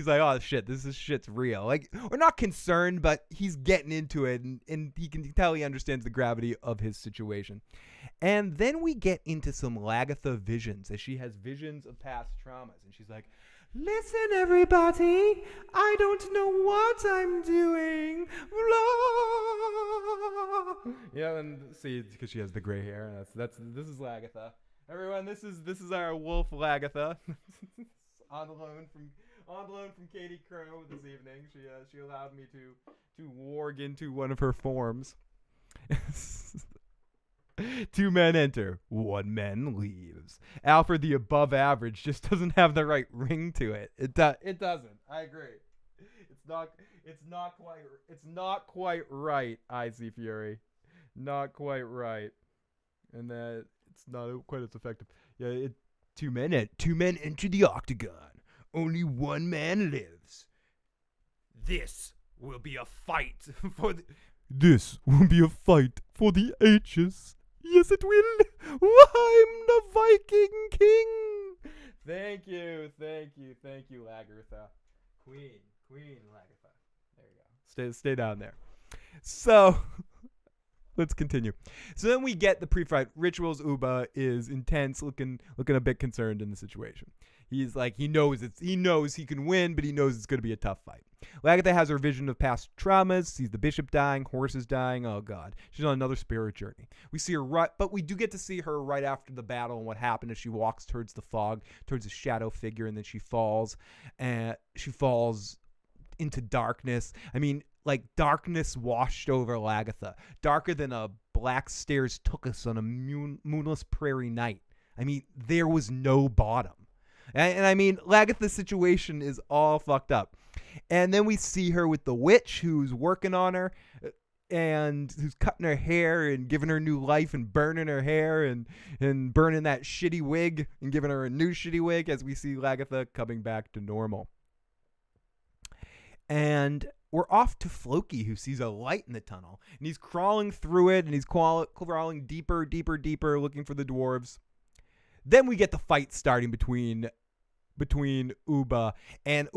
like, oh shit, shit's real. Like, we're not concerned, but he's getting into it, and he can tell he understands the gravity of his situation. And then we get into some Lagertha visions, as she has visions of past traumas, and she's like, listen, everybody, I don't know what I'm doing. Blah. Yeah, and see, because she has the gray hair. This is Lagertha. Everyone, this is our wolf Lagertha. on loan from Katie Crow this evening. She allowed me to warg into one of her forms. 2 men enter, 1 man leaves. Alfred, the above average, just doesn't have the right ring to it. It doesn't. I agree. It's not quite right, Icy Fury. Not quite right. And that it's not quite as effective. Yeah, 2 men enter the octagon. Only 1 man lives. This will be a fight for the ages. Yes, it will. I'm the Viking King. Thank you, Lagertha. Queen Lagertha. There you go. Stay down there. So, let's continue. So then we get the pre-fight rituals. Ubbe is intense, looking a bit concerned in the situation. He's like, he knows he can win, but he knows it's going to be a tough fight. Lagertha has her vision of past traumas, sees the bishop dying, horses dying. Oh God, she's on another spirit journey. We see her but we do get to see her right after the battle and what happened as she walks towards the fog, towards a shadow figure, and then she falls, into darkness. I mean, like darkness washed over Lagertha, darker than a black stairs took us on a moonless prairie night. I mean, there was no bottom. And I mean, Lagertha's situation is all fucked up. And then we see her with the witch who's working on her and who's cutting her hair and giving her new life and burning her hair and burning that shitty wig and giving her a new shitty wig as we see Lagertha coming back to normal. And we're off to Floki, who sees a light in the tunnel. And he's crawling through it, and he's crawling deeper, looking for the dwarves. Then we get the fight starting between Ubbe and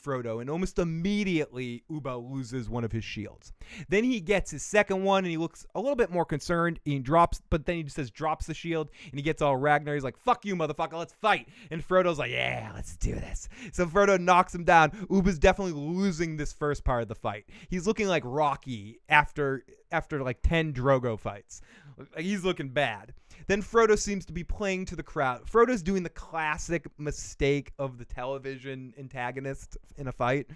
Frodo, and almost immediately Ubbe loses one of his shields. Then he gets his second one, and he looks a little bit more concerned. But then he just drops the shield, and he gets all Ragnar. He's like, "Fuck you, motherfucker! Let's fight!" And Frodo's like, "Yeah, let's do this." So Frodo knocks him down. Ubbe's definitely losing this first part of the fight. He's looking like Rocky after like 10 Drogo fights. He's looking bad. Then Frodo seems to be playing to the crowd. Frodo's doing the classic mistake of the television antagonist in a fight.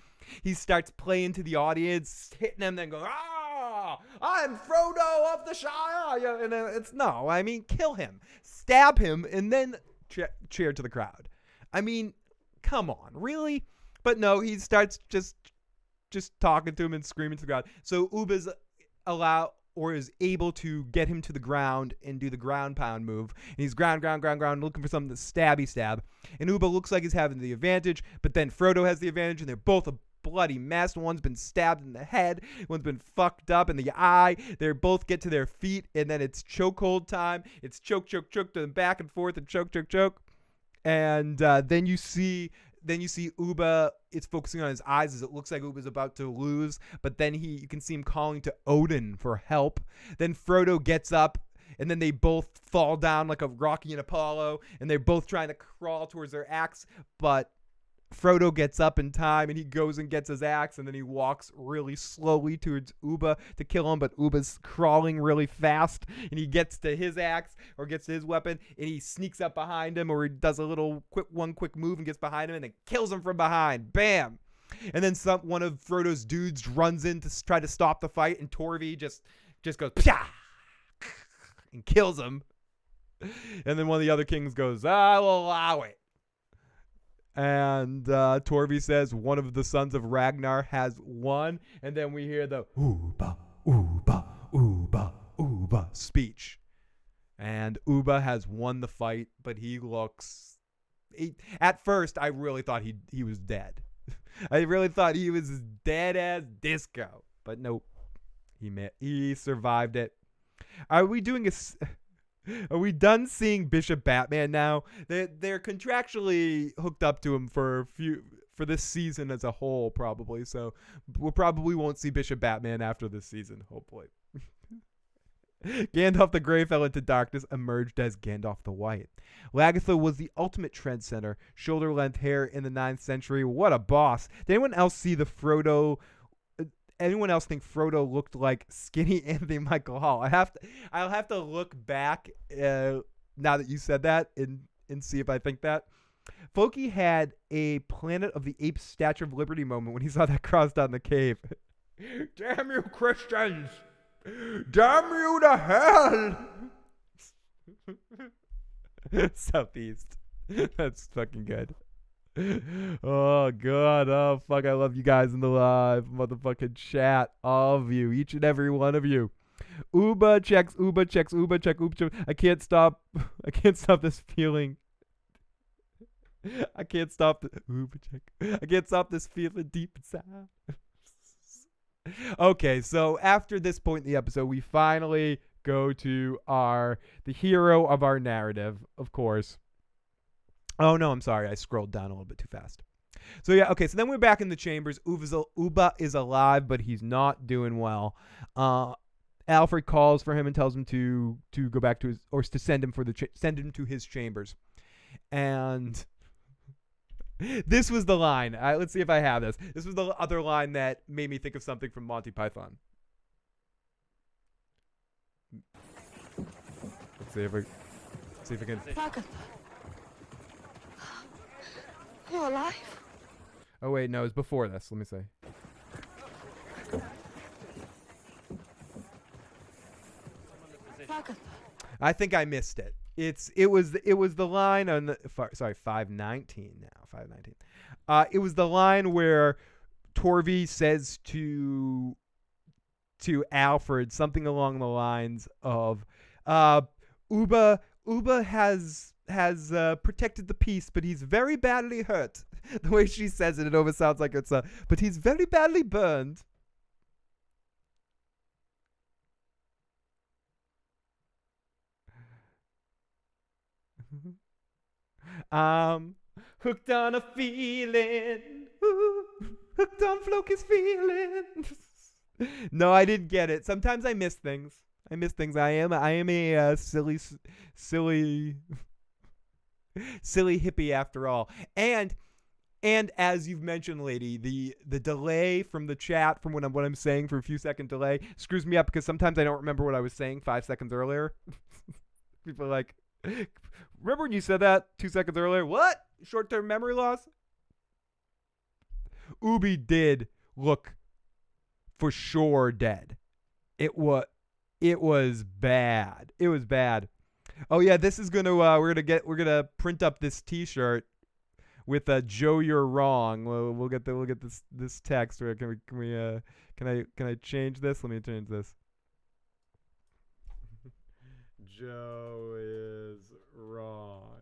He starts playing to the audience, hitting them, then going, "Ah!" I'm Frodo of the Shire. Yeah, and it's no. I mean, kill him, stab him, and then cheer to the crowd. I mean, come on, really? But no, he starts just talking to him and screaming to the crowd. So Ubbe's is able to get him to the ground and do the ground pound move. And he's ground, looking for something to stab. And Ubbe looks like he's having the advantage, but then Frodo has the advantage, and they're both a bloody mess. One's been stabbed in the head, one's been fucked up in the eye. They both get to their feet, and then it's chokehold time. It's choke, then back and forth, and choke. And then you see Ubbe. It's focusing on his eyes as it looks like Ubbe's about to lose, but then you can see him calling to Odin for help. Then Frodo gets up, and then they both fall down like a Rocky and Apollo, and they're both trying to crawl towards their axe, but Frodo gets up in time, and he goes and gets his axe, and then he walks really slowly towards Ubbe to kill him, but Ubbe's crawling really fast, and he gets to his axe, or gets to his weapon, and he sneaks up behind him, or he does a little quick move and gets behind him, and then kills him from behind. Bam! And then one of Frodo's dudes runs in to try to stop the fight, and Torvi just goes, Psha! And kills him. And then one of the other kings goes, I'll allow it. And Torvi says one of the sons of Ragnar has won. And then we hear the Ubbe, Ubbe, Ubbe, Ubbe speech. And Ubbe has won the fight, but he looks... at first, I really thought he was dead. I really thought he was as dead as disco. But nope. He survived it. Are we done seeing Bishop Batman now? They're contractually hooked up to him for this season as a whole, probably. So we probably won't see Bishop Batman after this season, hopefully. Gandalf the Grey fell into darkness, emerged as Gandalf the White. Lagertha was the ultimate trendsetter, shoulder-length hair in the 9th century. What a boss! Did anyone else see the Frodo? Anyone else think Frodo looked like skinny Anthony Michael Hall? I'll have to look back now that you said that and see if I think that. Floki had a Planet of the Apes Statue of Liberty moment when he saw that crossed out in the cave. Damn you Christians! Damn you to hell! Southeast. That's fucking good. Oh god, oh fuck, I love you guys in the live motherfucking chat, all of you, each and every one of you. Ubbe checks, I can't stop this feeling. I can't stop this feeling deep inside. Okay, so after this point in the episode, we finally go to the hero of our narrative, of course. Oh, no, I'm sorry. I scrolled down a little bit too fast. So, yeah, okay. So then we're back in the chambers. Ubbe is alive, but he's not doing well. Alfred calls for him and tells him to go back to to send him to his chambers. And this was the line. Let's see if I have this. This was the other line that made me think of something from Monty Python. Let's see if I can... Lagertha. You're alive? Oh, wait, no, it's before this. Let me see. Lagertha. I think I missed it. It was the line on the 519 now. 519. It was the line where Torvi says to Alfred something along the lines of Ubbe has protected the peace, but he's very badly hurt. The way she says it almost sounds like it's but he's very badly burned. Hooked on a feeling. Ooh, hooked on Floki's feelings. No, I didn't get it. Sometimes I miss things. I am a silly hippie after all. And as you've mentioned, lady, the delay from the chat from what I'm saying for a few second delay screws me up because sometimes I don't remember what I was saying 5 seconds earlier. People are like, remember when you said that 2 seconds earlier? What? Short-term memory loss? Ubbe did look for sure dead. It was bad. It was bad. Oh yeah, this is gonna we're gonna print up this T-shirt with Joe, you're wrong. We'll get this text. Or can I change this? Let me change this. Joe is wrong.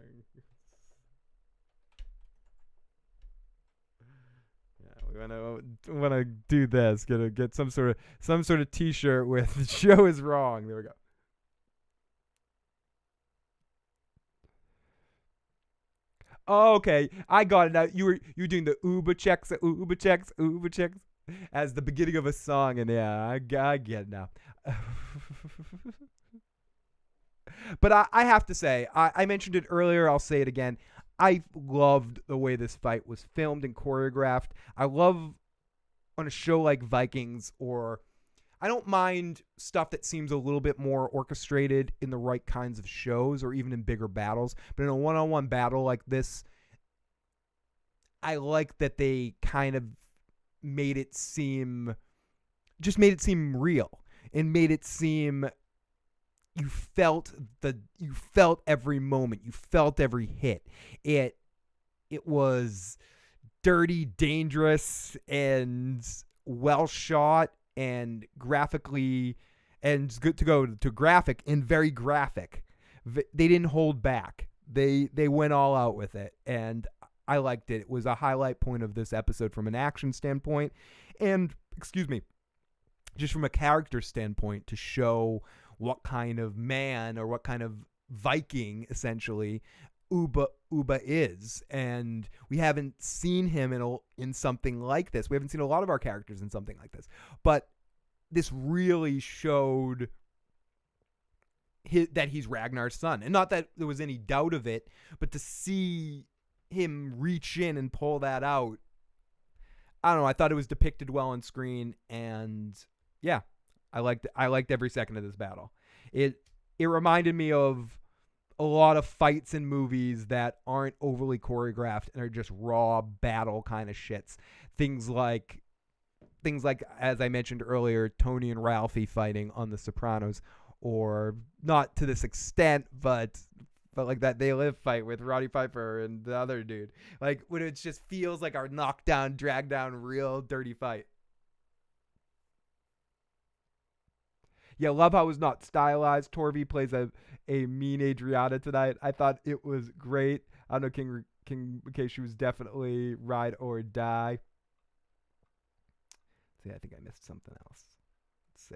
Yeah, we wanna do this. Get some sort of T-shirt with Joe is wrong. There we go. Oh, okay, I got it now. You were doing the Ubbe checks as the beginning of a song, and yeah, I get it now. But I have to say, I mentioned it earlier. I'll say it again. I loved the way this fight was filmed and choreographed. I love on a show like Vikings, or I don't mind stuff that seems a little bit more orchestrated in the right kinds of shows or even in bigger battles. But in a one-on-one battle like this, I like that they kind of made it seem real and made it seem you felt every moment, you felt every hit. It was dirty, dangerous, and well shot, and graphically, and good to go to graphic, and very graphic. They didn't hold back. They went all out with it, and I liked it. It was a highlight point of this episode from an action standpoint, and just from a character standpoint, to show what kind of man or what kind of Viking essentially Ubbe is. And we haven't seen him in something like this. We haven't seen a lot of our characters in something like this, but this really showed that he's Ragnar's son. And not that there was any doubt of it, but to see him reach in and pull that out, I don't know, I thought it was depicted well on screen, and yeah, I liked every second of this battle. It reminded me of a lot of fights in movies that aren't overly choreographed and are just raw battle kind of shits. Things like, as I mentioned earlier, Tony and Ralphie fighting on The Sopranos, or not to this extent, but like that They Live fight with Roddy Piper and the other dude. Like when it just feels like our knockdown, drag down, real dirty fight. Yeah, love how it was not stylized. Torvi plays a mean Adriana tonight. I thought it was great. I know King Makashi was definitely ride or die. See, I think I missed something else. Let's see.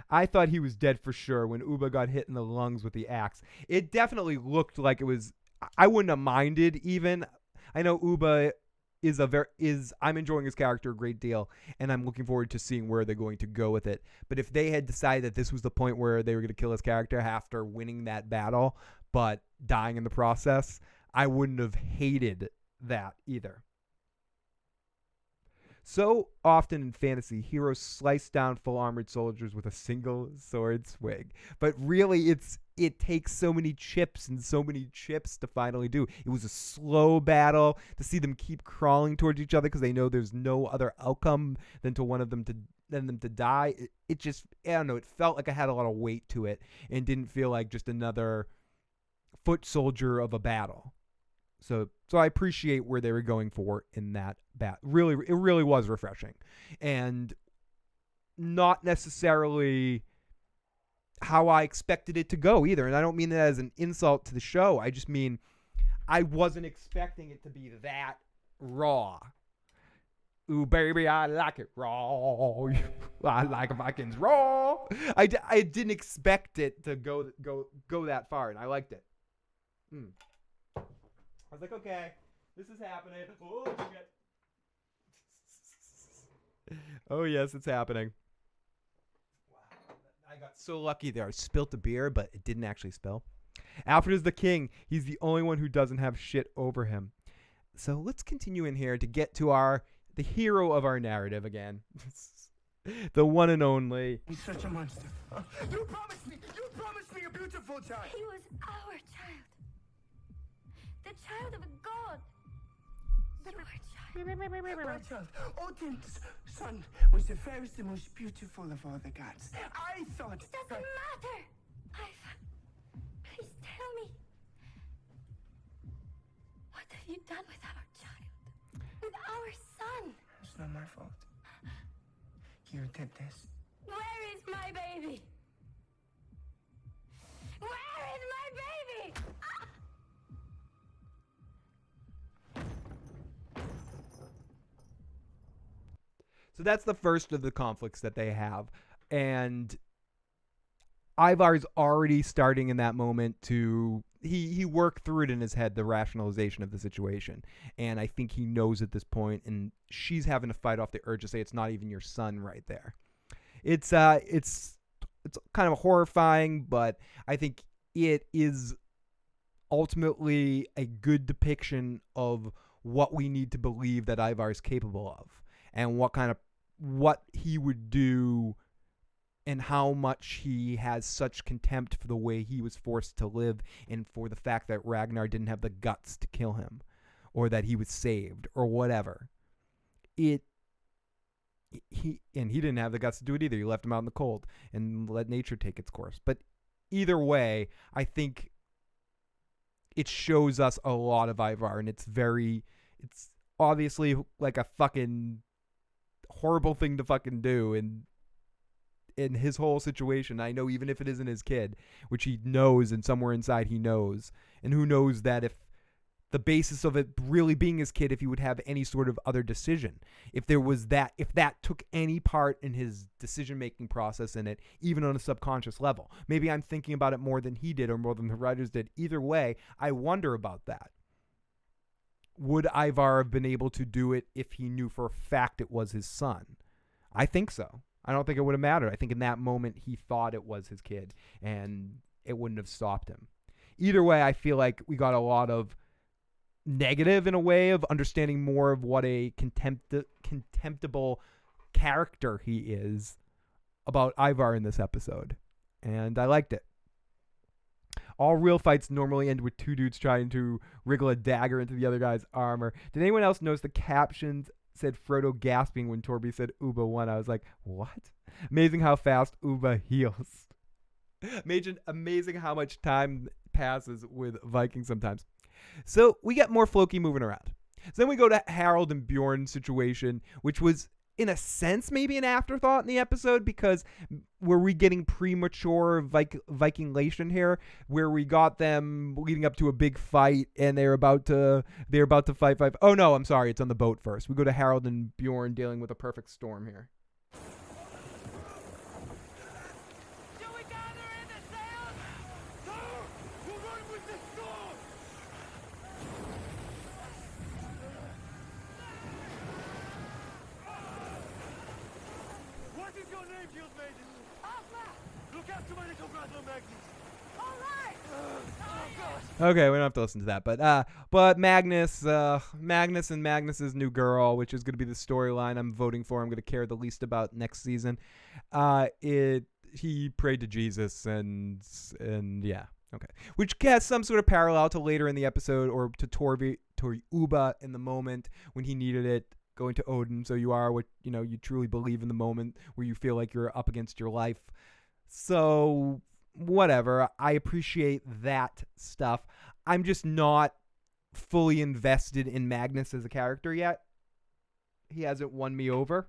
I thought he was dead for sure when Ubbe got hit in the lungs with the axe. It definitely looked like it was. I wouldn't have minded even. I know Ubbe I'm enjoying his character a great deal, and I'm looking forward to seeing where they're going to go with it. But if they had decided that this was the point where they were going to kill his character after winning that battle, but dying in the process, I wouldn't have hated that either. So often in fantasy, heroes slice down full armored soldiers with a single sword swing. But really, it takes so many chips to finally do. It was a slow battle to see them keep crawling towards each other because they know there's no other outcome than them to die. It just, I don't know, it felt like I had a lot of weight to it and didn't feel like just another foot soldier of a battle. So I appreciate where they were going for in that bat. Really, it really was refreshing, and not necessarily how I expected it to go either. And I don't mean that as an insult to the show. I just mean I wasn't expecting it to be that raw. Ooh, baby, I like it raw. I like Vikings raw. I didn't expect it to go that far, and I liked it. I was like, okay, this is happening. Oh, shit. Oh, yes, it's happening. Wow. I got so lucky there. I spilt the beer, but it didn't actually spill. Alfred is the king. He's the only one who doesn't have shit over him. So let's continue in here to get to the hero of our narrative again. The one and only. He's such a monster. You promised me a beautiful child. He was our child. The child of a god. Your child. Grandchild, Odin's son was the fairest and most beautiful of all the gods. I thought... Doesn't matter! Ivar, please tell me. What have you done with our child? With our son? It's not my fault. You did this. Where is my baby? Where is my baby? Ah! So that's the first of the conflicts that they have. And Ivar's already starting in that moment to... He worked through it in his head, the rationalization of the situation. And I think he knows at this point, and she's having to fight off the urge to say it's not even your son right there. It's kind of horrifying, but I think it is ultimately a good depiction of what we need to believe that Ivar is capable of, and what he would do, and how much he has such contempt for the way he was forced to live, and for the fact that Ragnar didn't have the guts to kill him, or that he was saved, or whatever. He didn't have the guts to do it either. He left him out in the cold and let nature take its course. But either way, I think it shows us a lot of Ivar, and it's obviously like a fucking horrible thing to fucking do, and in his whole situation, I know, even if it isn't his kid, which he knows, and somewhere inside he knows, and who knows that if the basis of it really being his kid, if he would have any sort of other decision, if that took any part in his decision-making process in it, even on a subconscious level. Maybe I'm thinking about it more than he did, or more than the writers did. Either way, I wonder about that. Would Ivar have been able to do it if he knew for a fact it was his son? I think so. I don't think it would have mattered. I think in that moment he thought it was his kid, and it wouldn't have stopped him. Either way, I feel like we got a lot of negative, in a way, of understanding more of what a contemptible character he is about Ivar in this episode. And I liked it. All real fights normally end with two dudes trying to wriggle a dagger into the other guy's armor. Did anyone else notice the captions said Frodo gasping when Torby said Ubbe won? I was like, what? Amazing how fast Ubbe heals. Amazing how much time passes with Vikings sometimes. So we get more Floki moving around. So then we go to Harald and Bjorn's situation, which was, in a sense, maybe an afterthought in the episode, because were we getting premature Vikingation here, where we got them leading up to a big fight, and they're about to fight. Oh no, I'm sorry, it's on the boat first. We go to Harald and Bjorn dealing with a perfect storm here. Shall we gather in the sails? No! We'll run with the storm! What is your name, Shield Maiden? Alpha! Look after my little brother, Magnus. All right! Oh, gosh. Okay, we don't have to listen to that, but Magnus and Magnus's new girl, which is going to be the storyline I'm voting for, I'm going to care the least about next season. He prayed to Jesus, and yeah, okay, which has some sort of parallel to later in the episode, or to Ubbe in the moment when he needed it, going to Odin. So you are what you truly believe in the moment where you feel like you're up against your life. So whatever, I appreciate that stuff. I'm just not fully invested in Magnus as a character yet. He hasn't won me over.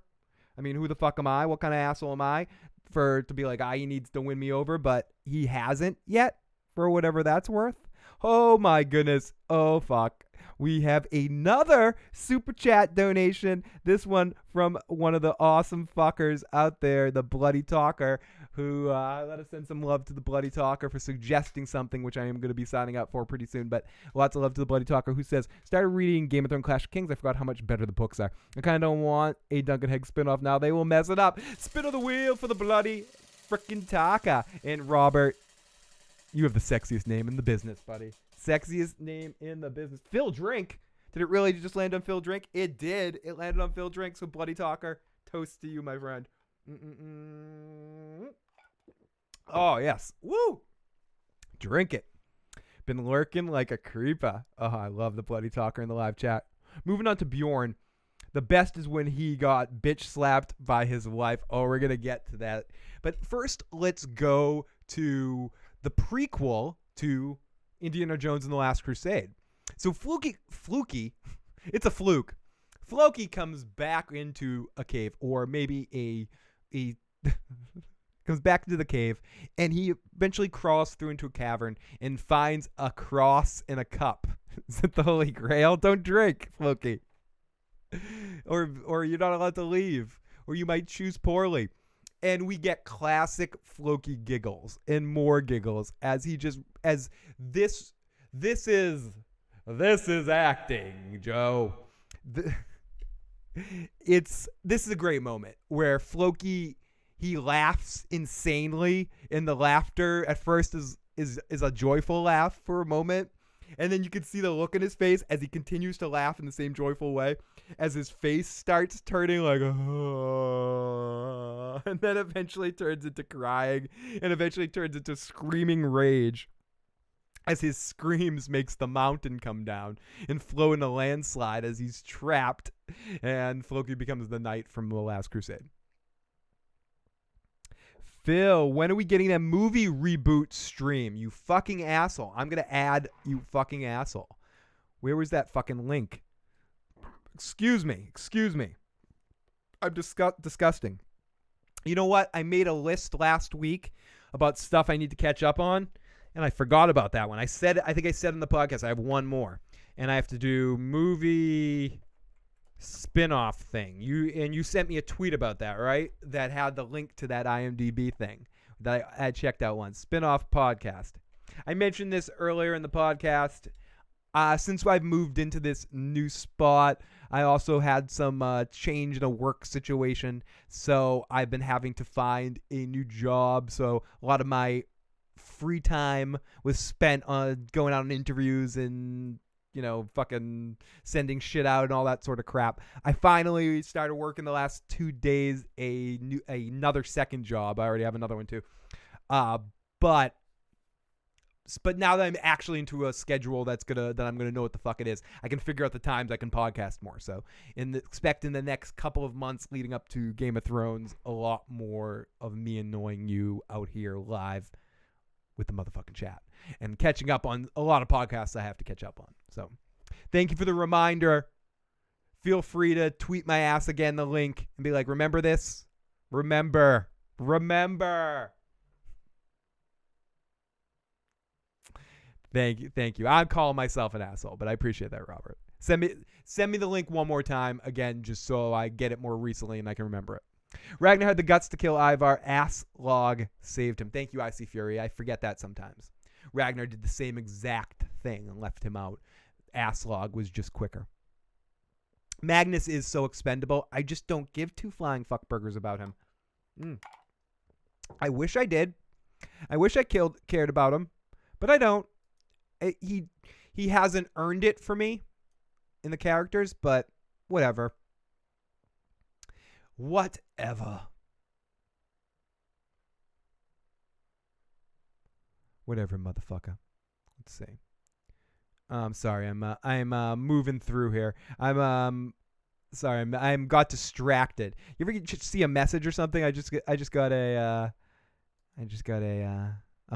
I mean, who the fuck am I? What kind of asshole am I to be like, he needs to win me over? But he hasn't yet, for whatever that's worth. Oh my goodness. Oh fuck. We have another super chat donation. This one from one of the awesome fuckers out there, the Bloody Talker, who let us send some love to the Bloody Talker for suggesting something, which I am going to be signing up for pretty soon. But lots of love to the Bloody Talker, who says, started reading Game of Thrones Clash of Kings. I forgot how much better the books are. I kind of don't want a Duncan Hegg spinoff now. They will mess it up. Spin of the wheel for the Bloody frickin' Talker. And Robert, you have the sexiest name in the business, buddy. Sexiest name in the business. Phil Drink. Did it really just land on Phil Drink? It did. It landed on Phil Drink. So Bloody Talker, toast to you, my friend. Oh, yes. Woo! Drink it. Been lurking like a creeper. Oh, I love the Bloody Talker in the live chat. Moving on to Bjorn. The best is when he got bitch slapped by his wife. Oh, we're going to get to that. But first, let's go to the prequel to Indiana Jones and the Last Crusade. So Fluky, it's a fluke. Floki comes back into a cave, or maybe a comes back into the cave, and he eventually crawls through into a cavern and finds a cross in a cup. Is it the Holy Grail? Don't drink, Floki. Or you're not allowed to leave, or you might choose poorly. And we get classic Floki giggles and more giggles as this is acting, Joe. This is a great moment where Floki, he laughs insanely, and the laughter at first is a joyful laugh for a moment, and then you can see the look in his face as he continues to laugh in the same joyful way, as his face starts turning like, oh, and then eventually turns into crying, and eventually turns into screaming rage as his screams makes the mountain come down and flow in a landslide as he's trapped, and Floki becomes the knight from the Last Crusade. Phil, when are we getting that movie reboot stream? You fucking asshole. I'm going to add, you fucking asshole. Where was that fucking link? Excuse me. I'm disgusting. You know what? I made a list last week about stuff I need to catch up on, and I forgot about that one. I think I said in the podcast I have one more, and I have to do movie spin-off thing. You sent me a tweet about that, right? That had the link to that IMDb thing that I checked out once. Spin-off podcast. I mentioned this earlier in the podcast. Since I've moved into this new spot, I also had some change in a work situation, so I've been having to find a new job. So a lot of my free time was spent on going out on interviews and, you know, fucking sending shit out and all that sort of crap. I finally started working the last 2 days another second job. I already have another one too. But now that I'm actually into a schedule that I'm gonna know what the fuck it is, I can figure out the times I can podcast more. So expect in the next couple of months leading up to Game of Thrones, a lot more of me annoying you out here live with the motherfucking chat and catching up on a lot of podcasts I have to catch up on. So thank you for the reminder. Feel free to tweet my ass again, the link, and be like, remember this? Remember. Thank you. I'm calling myself an asshole, but I appreciate that, Robert. Send me the link one more time again, just so I get it more recently and I can remember it. Ragnar had the guts to kill Ivar. Asslog saved him. Thank you, IC Fury. I forget that sometimes. Ragnar did the same exact thing and left him out. Asslog was just quicker. Magnus is so expendable. I just don't give two flying fuckburgers about him. I wish I did. I wish I cared about him, but I don't. He hasn't earned it for me in the characters, but whatever. Whatever, motherfucker. Let's see. I'm sorry. I'm moving through here. I'm got distracted. You ever just see a message or something? I just got a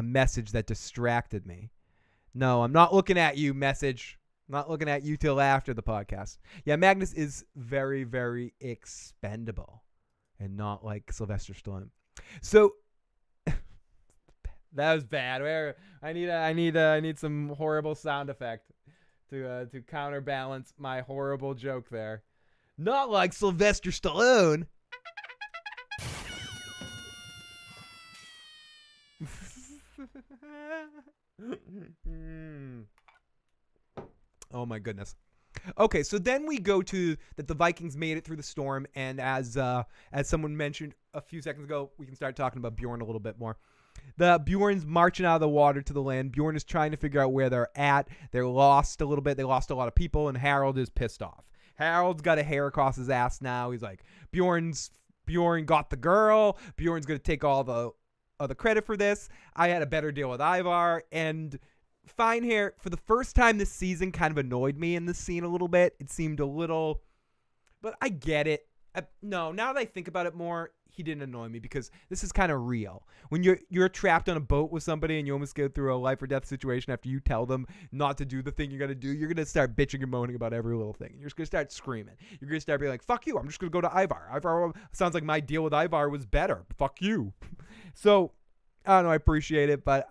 message that distracted me. No, I'm not looking at you, message. I'm not looking at you till after the podcast. Yeah, Magnus is very, very expendable, and not like Sylvester Stallone. So that was bad. I need some horrible sound effect to counterbalance my horrible joke there. Not like Sylvester Stallone. Oh my goodness. Okay, so then we go to that the Vikings made it through the storm, and as someone mentioned a few seconds ago, we can start talking about Bjorn a little bit more. The Bjorn's marching out of the water to the land. Bjorn is trying to figure out where they're at. They're lost a little bit. They lost a lot of people, and Harald is pissed off. Harold's got a hair across his ass now. He's like, Bjorn got the girl. Bjorn's going to take all the credit for this. I had a better deal with Ivar, and fine hair for the first time this season kind of annoyed me in this scene a little bit. It seemed a little But I get it. No, now that I think about it more, he didn't annoy me because this is kind of real. When you're trapped on a boat with somebody and you almost go through a life or death situation after you tell them not to do the thing you got to do, you're going to start bitching and moaning about every little thing. You're just going to start screaming. You're going to start being like, fuck you, I'm just going to go to Ivar. Ivar sounds like my deal with Ivar was better. Fuck you. So, I don't know, I appreciate it, but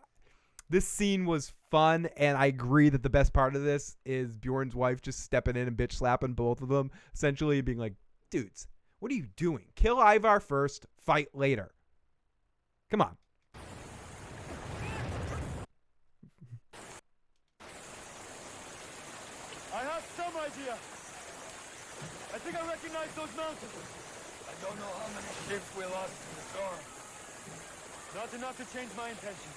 this scene was fun, and I agree that the best part of this is Bjorn's wife just stepping in and bitch slapping both of them, essentially being like, dudes, what are you doing? Kill Ivar first, fight later. Come on. I have some idea. I think I recognize those mountains. I don't know how many ships we lost in the storm. Not enough to change my intention.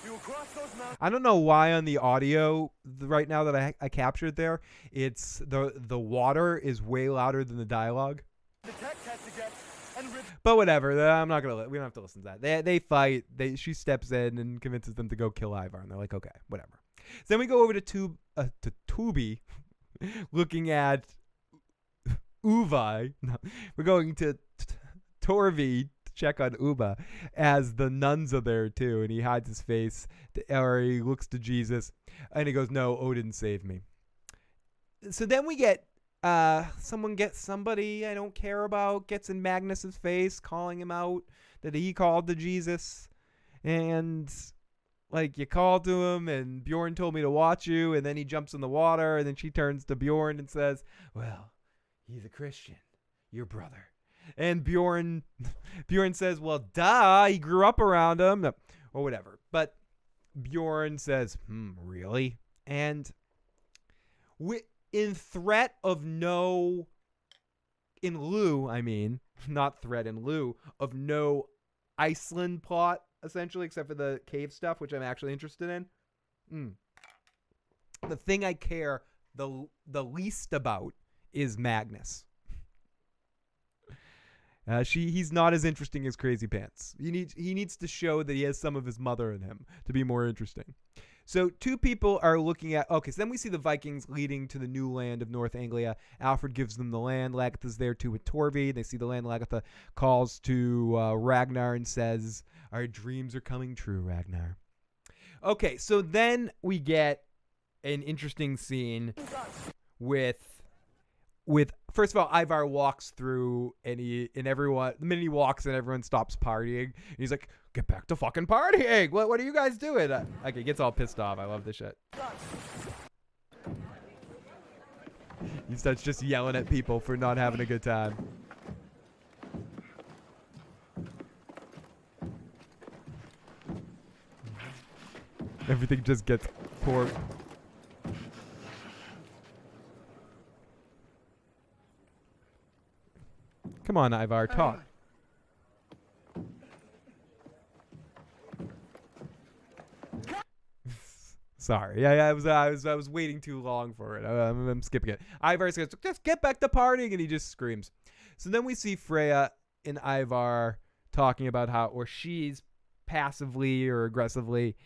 We will cross those mountains. I don't know why on the audio right now that I captured there, it's the water is way louder than the dialogue. The text had to get and rip. But whatever, I'm not gonna. We don't have to listen to that. They fight. She steps in and convinces them to go kill Ivar, and they're like, okay, whatever. So then we go over to Tubi, looking at Ubbe. No, we're going to Torvi. Check on Ubbe as the nuns are there too, and he hides his face, or he looks to Jesus, and he goes, no, Odin saved me. So then we get somebody I don't care about gets in Magnus's face, calling him out that he called to Jesus, and like, you called to him, and Bjorn told me to watch you, and then he jumps in the water, and then she turns to Bjorn and says, well, he's a Christian, your brother. And Bjorn says, well, duh, he grew up around him, or whatever. But Bjorn says, really? And in threat of no, in lieu, I mean, not threat, in lieu of no Iceland plot, essentially, except for the cave stuff, which I'm actually interested in. The thing I care the least about is Magnus. He's not as interesting as Crazy Pants. He needs to show that he has some of his mother in him to be more interesting. So two people are looking at... Okay, so then we see the Vikings leading to the new land of North Anglia. Alfred gives them the land. Lagertha's there too with Torvi. They see the land. Lagertha calls to Ragnar and says, our dreams are coming true, Ragnar. Okay, so then we get an interesting scene with first of all, Ivar walks through the minute he walks in, everyone stops partying. And he's like, get back to fucking partying. What are you guys doing? Okay, gets all pissed off. I love this shit. He starts just yelling at people for not having a good time. Everything just gets poured. Come on, Ivar, talk. Sorry, I was waiting too long for it. I'm skipping it. Ivar says, "Just get back to partying," and he just screams. So then we see Freya and Ivar talking about or she's passively or aggressively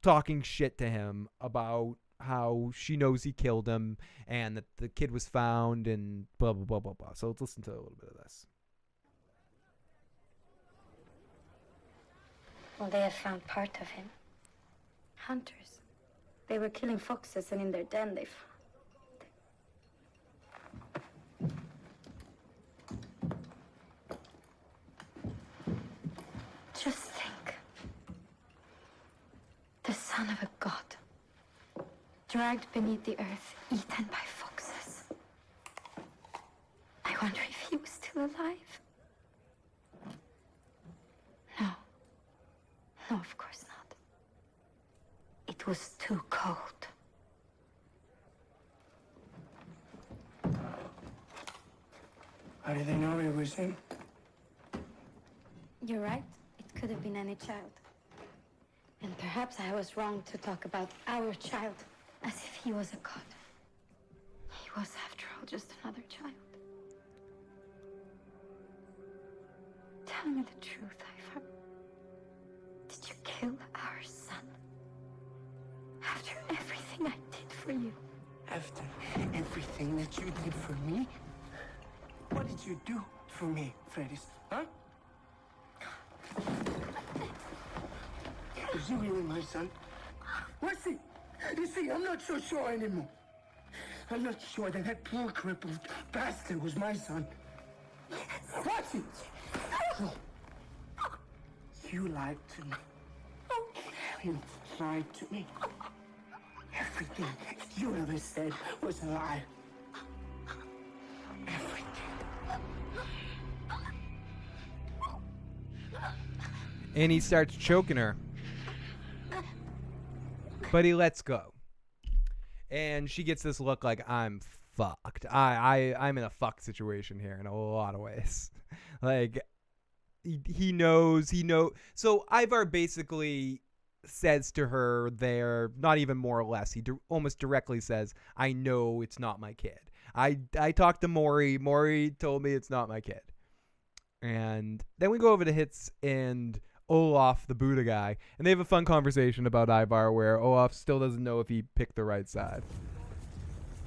talking shit to him about how she knows he killed him and that the kid was found and blah, blah, blah, blah, blah. So let's listen to a little bit of this. Well, they have found part of him. Hunters. They were killing foxes, and in their den they found... Just think. The son of a god. Dragged beneath the earth, eaten by foxes. I wonder if he was still alive. No. No, of course not. It was too cold. How did they know it was him? You're right. It could have been any child. And perhaps I was wrong to talk about our child as if he was a god. He was, after all, just another child. Tell me the truth, Ivar. Did you kill our son? After everything I did for you? After everything that you did for me, what did you do for me, Fredis? Huh? Is he really my son? Was he? You see, I'm not so sure anymore. I'm not sure that poor crippled bastard was my son. Was he? You lied to me. You lied to me. Everything you ever said was a lie. And he starts choking her. But he lets go. And she gets this look like, I'm fucked. I'm in a fuck situation here in a lot of ways. Like, he knows. So Ivar basically says to her there, not even more or less, he almost directly says, I know it's not my kid. I talked to Maury. Maury told me it's not my kid. And then we go over to Hitz and Olaf, the Buddha guy, and they have a fun conversation about Ivar where Olaf still doesn't know if he picked the right side.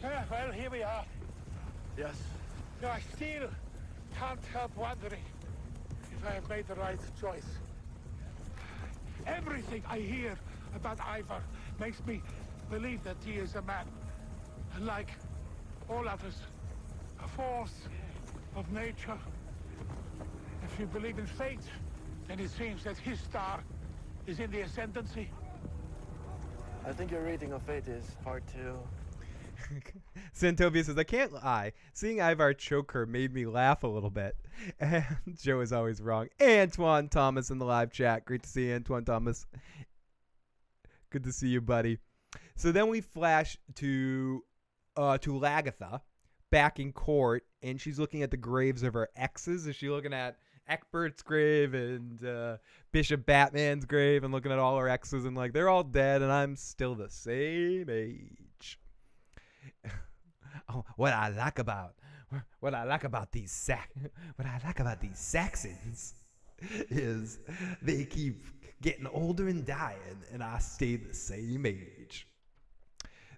Yeah, well, here we are. Yes. No, I still can't help wondering if I have made the right choice. Everything I hear about Ivar makes me believe that he is a man, like all others, a force of nature. If you believe in fate, then it seems that his star is in the ascendancy. I think your reading of fate is hard to... Santovia says, I can't lie. Seeing Ivar choke her made me laugh a little bit. And Joe is always wrong. Antoine Thomas in the live chat. Great to see you, Antoine Thomas. Good to see you, buddy. So then we flash to Lagertha back in court, and she's looking at the graves of her exes. Is she looking at Eckbert's grave and Bishop Batman's grave and looking at all her exes and like, they're all dead and I'm still the same age. Oh, what I like about these Saxons is they keep getting older and dying, and I stay the same age.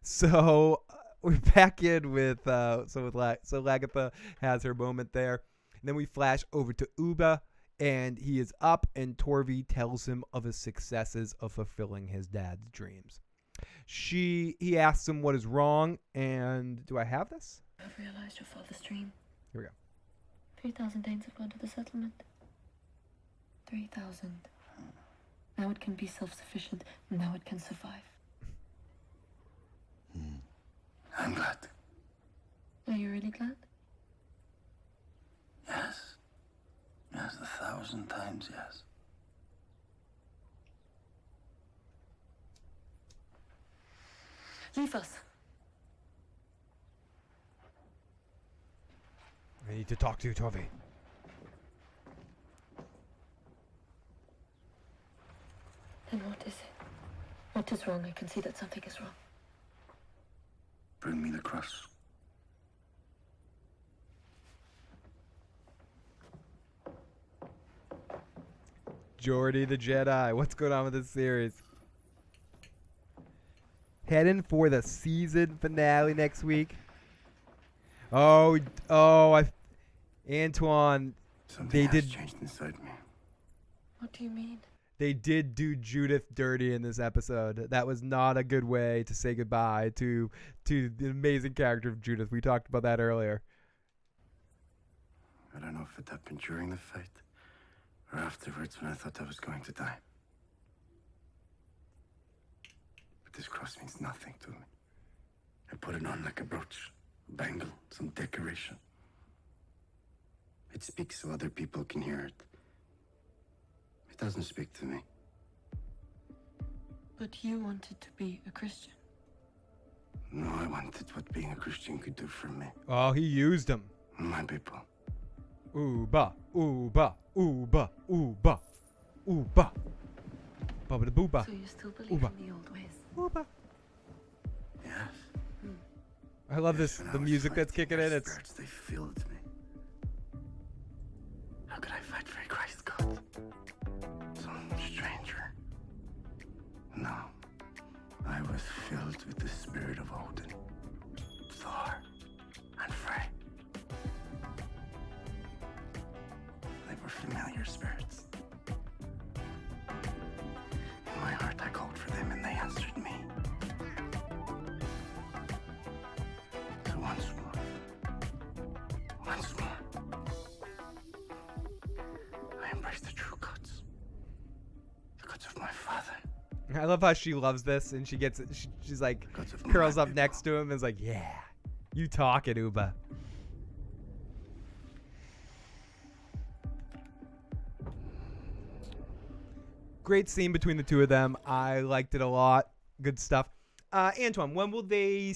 So we're back in with Lagertha has her moment there, and then we flash over to Ubbe, and he is up, and Torvi tells him of his successes of fulfilling his dad's dreams. He asks him what is wrong, and do I have this? I've realized your father's dream. Here we go. 3,000 Danes have gone to the settlement. 3,000. Now it can be self-sufficient. Now it can survive. I'm glad. Are you really glad? Yes. Yes, 1,000 times yes. Leave us. I need to talk to you, Torvi. Then what is it? What is wrong? I can see that something is wrong. Bring me the cross. Jordy the Jedi. What's going on with this series? Heading for the season finale next week. Antoine. Something has changed inside me. What do you mean? They did do Judith dirty in this episode. That was not a good way to say goodbye to the amazing character of Judith. We talked about that earlier. I don't know if it happened during the fight or afterwards when I thought I was going to die. But this cross means nothing to me. I put it on like a brooch, a bangle, some decoration. It speaks so other people can hear it. It doesn't speak to me. But you wanted to be a Christian. No, I wanted what being a Christian could do for me. Oh, he used him. My people. Ubbe, Ubbe, Ubbe, Ubbe, Ubbe. Bubba da booba. So you still believe in the old ways? Ubbe. Yes. I love this. The music that's kicking in. It's. Spirits, they filled me. How could I fight for Christ, God? Some stranger. No. I was filled with the spirit of Odin. familiar spirits. In my heart, I called for them and they answered me. So once more, I embrace the true guts. The guts of my father. I love how she loves this, and she's like, curls up next to him and is like, yeah, you talk it, Ubbe. Great scene between the two of them. I liked it a lot. Good stuff. Antoine, when will we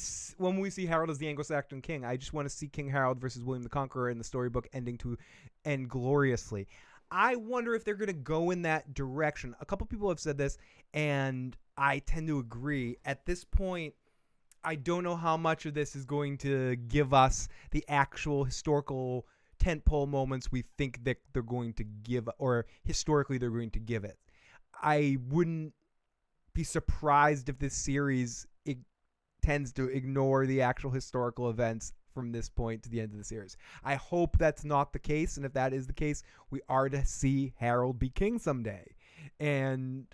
see Harald as the Anglo-Saxon king? I just want to see King Harald versus William the Conqueror in the storybook end gloriously. I wonder if they're going to go in that direction. A couple people have said this, and I tend to agree. At this point, I don't know how much of this is going to give us the actual historical tentpole moments we think that they're going to give, or historically they're going to give it. I wouldn't be surprised if this series tends to ignore the actual historical events from this point to the end of the series. I hope that's not the case, and if that is the case, we are to see Harald be king someday. And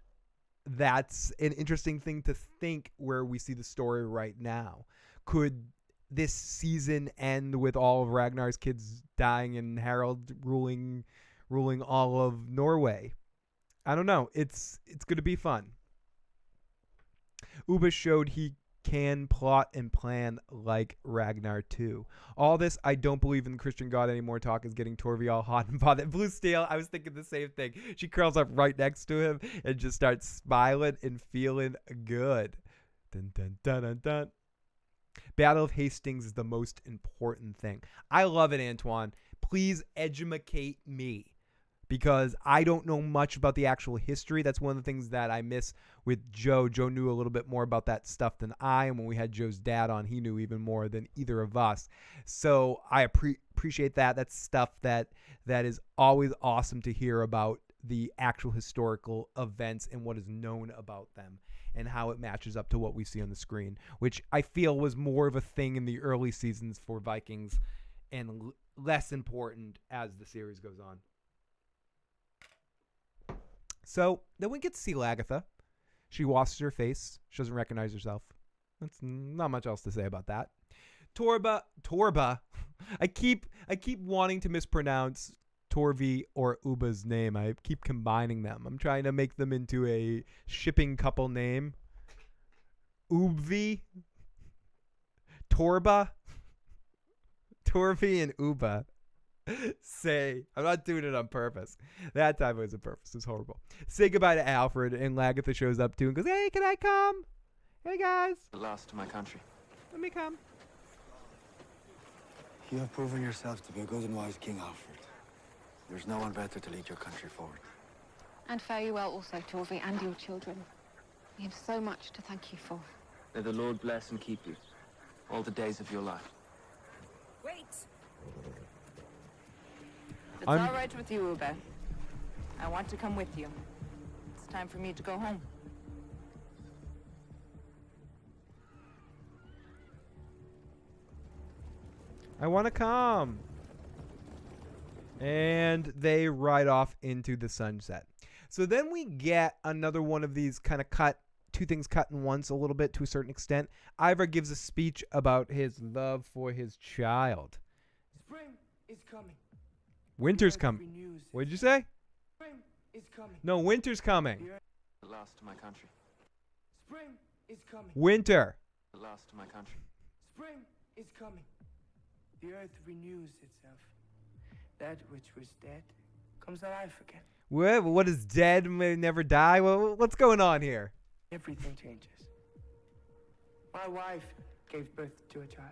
that's an interesting thing to think where we see the story right now. Could this season end with all of Ragnar's kids dying and Harald ruling all of Norway? I don't know. It's going to be fun. Ubbe showed he can plot and plan like Ragnar too. All this I don't believe in the Christian God anymore talk is getting Torvi all hot and bothered. Blue Steel, I was thinking the same thing. She curls up right next to him and just starts smiling and feeling good. Dun, dun, dun, dun, dun. Battle of Hastings is the most important thing. I love it, Antoine. Please educate me, because I don't know much about the actual history. That's one of the things that I miss with Joe. Joe knew a little bit more about that stuff than I, and when we had Joe's dad on, he knew even more than either of us. So I appreciate that. That's stuff that is always awesome to hear about the actual historical events and what is known about them and how it matches up to what we see on the screen, which I feel was more of a thing in the early seasons for Vikings and less important as the series goes on. So then we get to see Lagertha. She washes her face. She doesn't recognize herself. That's not much else to say about that. Torba. I keep wanting to mispronounce Torvi or Ubbe's name. I keep combining them. I'm trying to make them into a shipping couple name. Ubvi. Torba. Torvi and Ubbe. Say, I'm not doing it on purpose. That time it was on purpose. It was horrible. Say goodbye to Alfred, and Lagertha shows up too and goes, "Hey, can I come? Hey guys, The last to my country. let me come." You have proven yourself to be a good and wise King Alfred. There's no one better to lead your country forward. And fare you well also, Torvi, and your children. We have so much to thank you for. May the Lord bless and keep you all the days of your life. Wait! It's all right with you, Ubbe. I want to come with you. It's time for me to go home. I want to come. And they ride off into the sunset. So then we get another one of these kind of two things cut in once a little bit to a certain extent. Ivar gives a speech about his love for his child. Spring is coming. Winter's coming. What did you say? Spring is coming. No, winter's coming. The last to my country. Spring is coming. Winter. The last to my country. Spring is coming. The earth renews itself. That which was dead comes alive again. What is dead may never die? What's going on here? Everything changes. My wife gave birth to a child.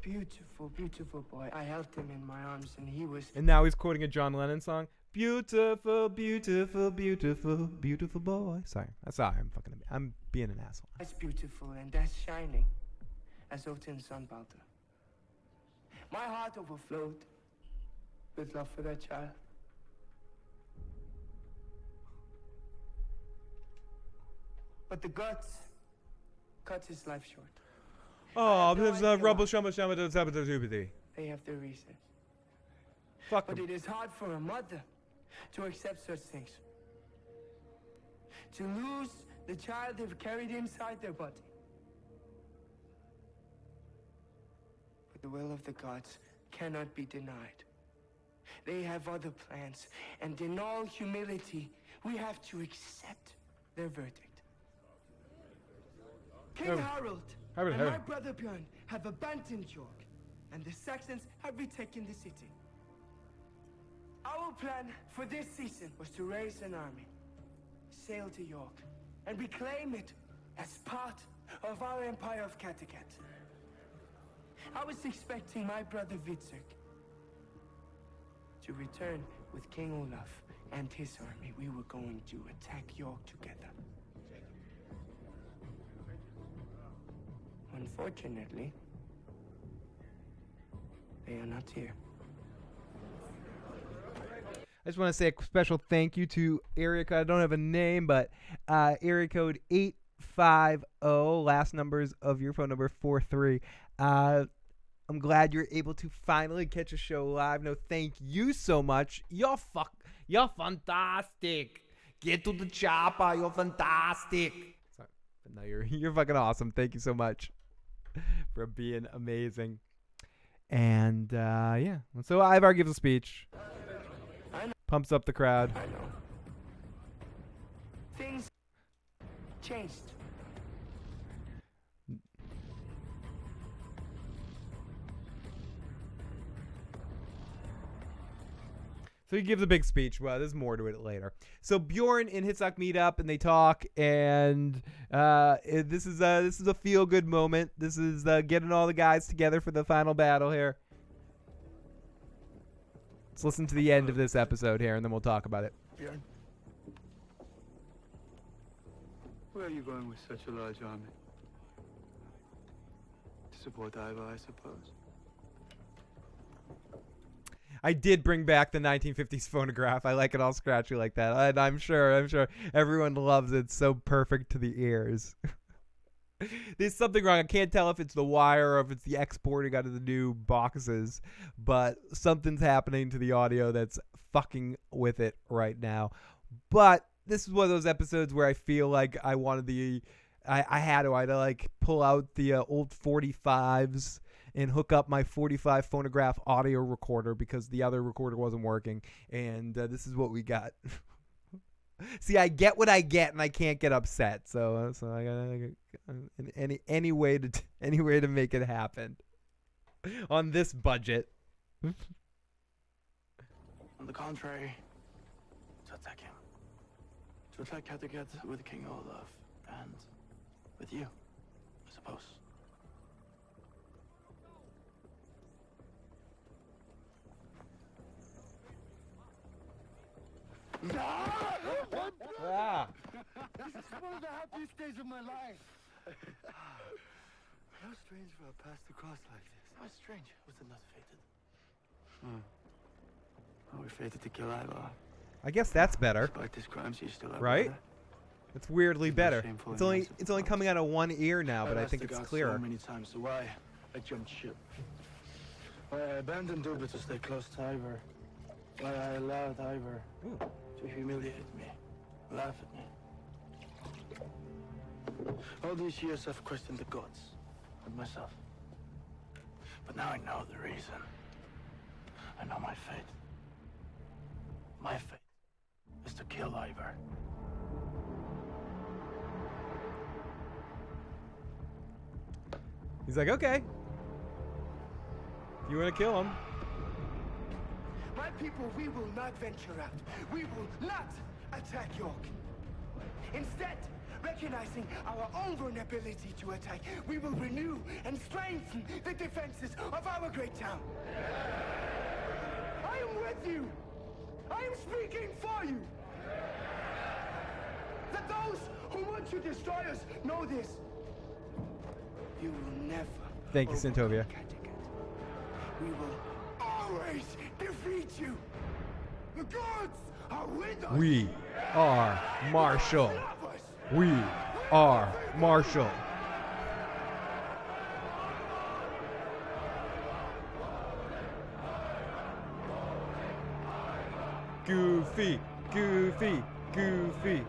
Beautiful, beautiful boy. I held him in my arms and he was... And now he's quoting a John Lennon song. Beautiful, beautiful, beautiful, beautiful boy. Sorry. I'm being an asshole. That's beautiful and that's shining. As Odin's son Balder. My heart overflowed with love for that child. But the gods cut his life short. Oh, there's a rubble shumble shumble. They have their reasons. Fuck But him. it is hard for a mother to accept such things. To lose the child they've carried inside their body. But the will of the gods cannot be denied. They have other plans, and in all humility, we have to accept their verdict. King Harald and my brother Bjorn have abandoned York, and the Saxons have retaken the city. Our plan for this season was to raise an army, sail to York, and reclaim it as part of our empire of Kattegat. I was expecting my brother Witzek to return with King Olaf and his army. We were going to attack York together. Unfortunately, they are not here. I just want to say a special thank you to area code. I don't have a name, but area code 850. Last numbers of your phone number 43. I'm glad you're able to finally catch a show live. No, thank you so much. You're fantastic. Get to the chopper. You're fantastic. Sorry, but no, you're fucking awesome. Thank you so much for being amazing. And yeah, so Ivar gives a speech. Pumps up the crowd. I know. Things changed. So he gives a big speech. Well, there's more to it later. So Bjorn and Hitsock meet up and they talk, and this is a feel good moment. This is getting all the guys together for the final battle here. Let's listen to the end of this episode here, and then we'll talk about it. Bjorn, where are you going with such a large army? To support Ivar, I suppose. I did bring back the 1950s phonograph. I like it all scratchy like that. And I'm sure everyone loves it. It's so perfect to the ears. There's something wrong. I can't tell if it's the wire or if it's the exporting out of the new boxes, but something's happening to the audio that's fucking with it right now. But this is one of those episodes where I feel like I wanted I had to like pull out the old 45s and hook up my 45 phonograph audio recorder because the other recorder wasn't working, and this is what we got. See, I get what I get, and I can't get upset. So I got any way to make it happen on this budget. On the contrary, to attack him, to attack Kattegat with King Olaf and with you, I suppose. Ah. This is one of the happiest days of my life. How strange for a path to cross like this. How strange. Was it not fated? Are we fated to kill Ivar? I guess that's better. Despite his crimes, he's still our right? brother. It's weirdly It's better. shameful It's and only unsympathetic. coming out of one ear now, but I asked think the it's gods clearer. so many times, so why I jumped ship. Why I abandoned Ubbe to stay close to Ivar. Why I allowed Ivar to humiliate me, laugh at me. All these years I've questioned the gods and myself. But now I know the reason. I know my fate. My fate is to kill Ivar. He's like, okay. You want to kill him? My people, we will not venture out. We will not attack York. Instead, recognizing our own vulnerability to attack, we will renew and strengthen the defenses of our great town. I am with you. I am speaking for you. Let those who want to destroy us know this. You will never. Thank you, Centovia. We will always defeat you. The gods are with us. We are Marshall. We are Marshall. Goofy, Goofy, Goofy.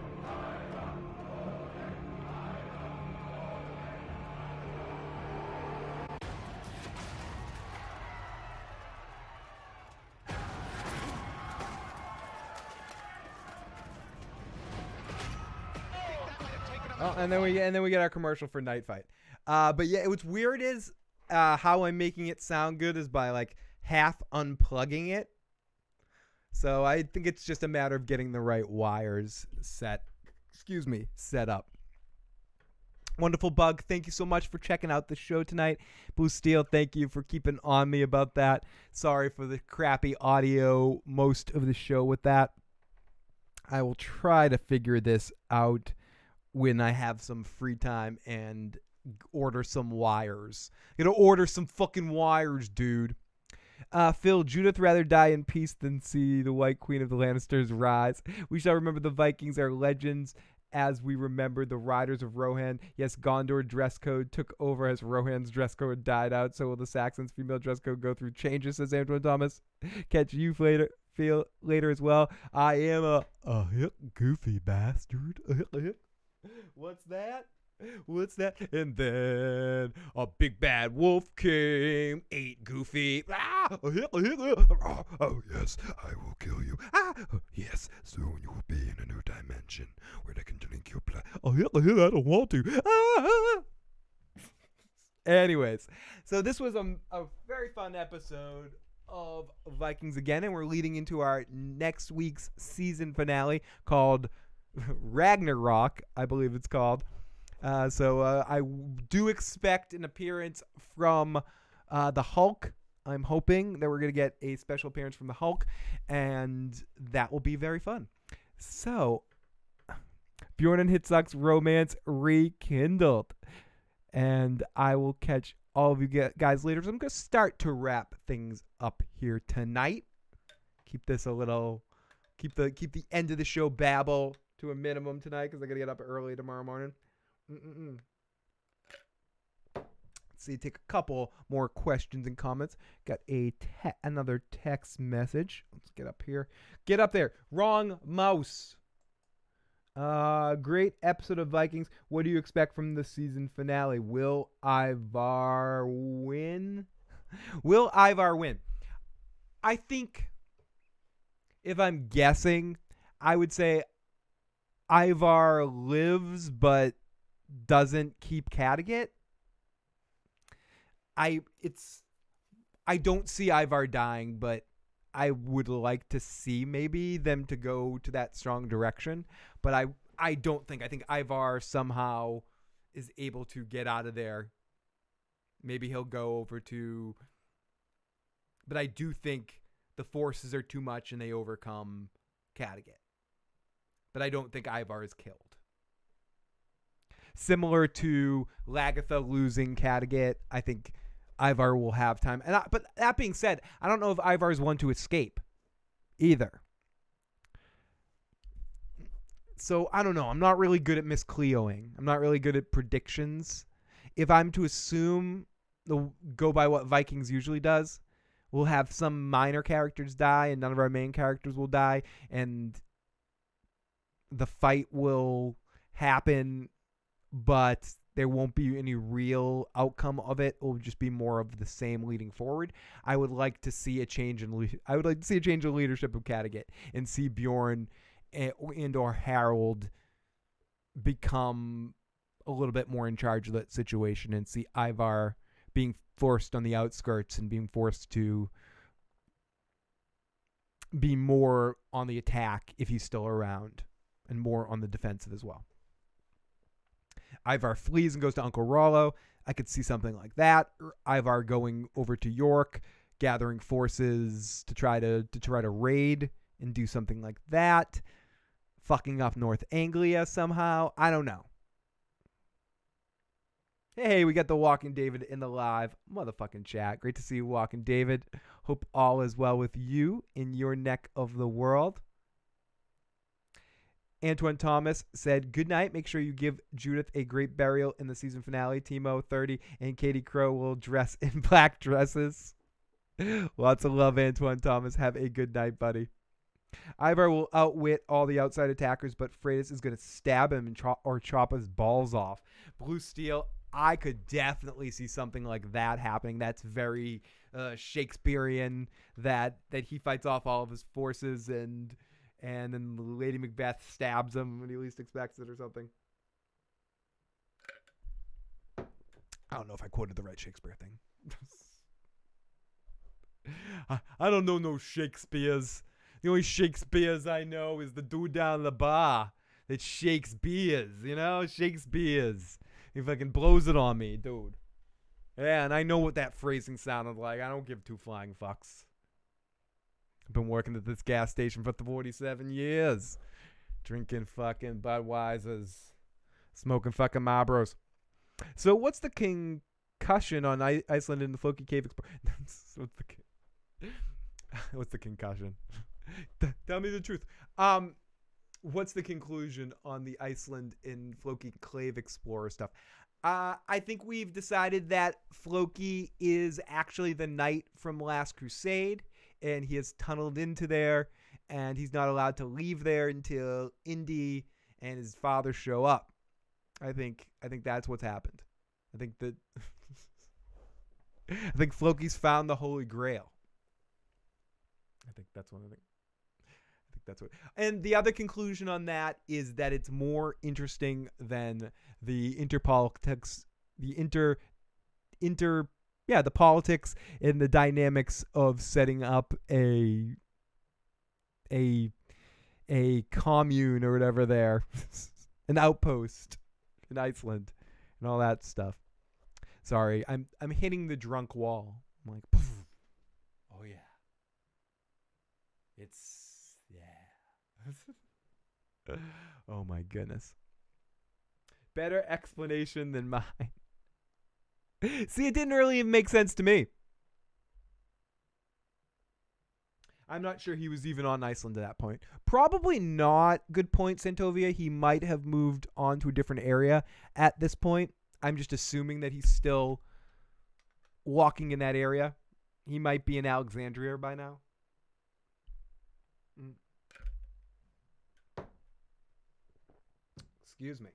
Oh, and then we get our commercial for Night Fight. But yeah, what's weird is how I'm making it sound good is by like half unplugging it. So I think it's just a matter of getting the right wires set up. Wonderful Bug, thank you so much for checking out the show tonight. Blue Steel, thank you for keeping on me about that. Sorry for the crappy audio most of the show with that. I will try to figure this out when I have some free time and order some wires. Gonna order some fucking wires, dude. Phil, Judith rather die in peace than see the White Queen of the Lannisters rise. We shall remember the Vikings are legends as we remember the riders of Rohan. Yes, Gondor dress code took over as Rohan's dress code died out. So will the Saxons' female dress code go through changes, says Antoine Thomas. Catch you later as well. I am a hip goofy bastard. What's that? What's that? And then a big bad wolf came, ate Goofy. Oh, yes, I will kill you. Yes, soon you will be in a new dimension where they can drink your blood. I don't want to. Anyways, so this was a very fun episode of Vikings again, and we're leading into our next week's season finale called Ragnarok, I believe it's called. So I do expect an appearance from the Hulk. I'm hoping that we're going to get a special appearance from the Hulk, and that will be very fun. So, Bjorn and Hitsuck's romance rekindled. And I will catch all of you guys later. So I'm going to start to wrap things up here tonight. Keep this a little, keep the end of the show babble to a minimum tonight because I got to get up early tomorrow morning. Let's see, take a couple more questions and comments. Got another text message. Let's get up here. Get up there. Wrong mouse. Great episode of Vikings. What do you expect from the season finale? Will Ivar win? Will Ivar win? I think, if I'm guessing, I would say Ivar lives, but doesn't keep Kattegat. I don't see Ivar dying, but I would like to see maybe them to go to that strong direction. But I don't think. I think Ivar somehow is able to get out of there. Maybe he'll go over to... But I do think the forces are too much and they overcome Kattegat. But I don't think Ivar is killed. Similar to Lagertha losing Kattegat, I think Ivar will have time. But that being said, I don't know if Ivar is one to escape either. So I don't know. I'm not really good at Miss Cleoing. I'm not really good at predictions. If I'm to assume, go by what Vikings usually does, we'll have some minor characters die and none of our main characters will die. And the fight will happen, but there won't be any real outcome of it. It will just be more of the same leading forward. I would like to see a change in leadership of Kattegat and see Bjorn and or Harald become a little bit more in charge of that situation, and see Ivar being forced on the outskirts and being forced to be more on the attack if he's still around, and more on the defensive as well. Ivar flees and goes to Uncle Rollo. I could see something like that. Or Ivar going over to York, gathering forces to try to raid and do something like that. Fucking up North Anglia somehow. I don't know. Hey, we got the Walking David in the live motherfucking chat. Great to see you, Walking David. Hope all is well with you in your neck of the world. Antoine Thomas said, good night. Make sure you give Judith a great burial in the season finale. Timo 30 and Katie Crow will dress in black dresses. Lots of love, Antoine Thomas. Have a good night, buddy. Ivar will outwit all the outside attackers, but Freydis is going to stab him and chop his balls off. Blue Steel, I could definitely see something like that happening. That's very Shakespearean, that he fights off all of his forces and then Lady Macbeth stabs him when he least expects it or something. I don't know if I quoted the right Shakespeare thing. I don't know no Shakespeare's. The only Shakespeare's I know is the dude down the bar that Shakespeare's, Shakespeare's. He fucking blows it on me, dude. Yeah, and I know what that phrasing sounded like. I don't give two flying fucks. I've been working at this gas station for 47 years. Drinking fucking Budweisers. Smoking fucking Marlboros. So what's the concussion on Iceland in the Floki Cave Explorer? What's the concussion? Tell me the truth. What's the conclusion on the Iceland in Floki Cave Explorer stuff? I think we've decided that Floki is actually the knight from Last Crusade, and he has tunneled into there, and he's not allowed to leave there until Indy and his father show up. I think that's what's happened. I think Floki's found the Holy Grail. I think that's one of the. I think that's what. And the other conclusion on that is that it's more interesting than the interpolitics, the politics and the dynamics of setting up a commune or whatever there, an outpost in Iceland, and all that stuff. Sorry, I'm hitting the drunk wall. I'm like, poof. Oh yeah. Oh my goodness. Better explanation than mine. See, it didn't really even make sense to me. I'm not sure he was even on Iceland at that point. Probably not. Good point, Santovia. He might have moved on to a different area at this point. I'm just assuming that he's still walking in that area. He might be in Alexandria by now. Excuse me.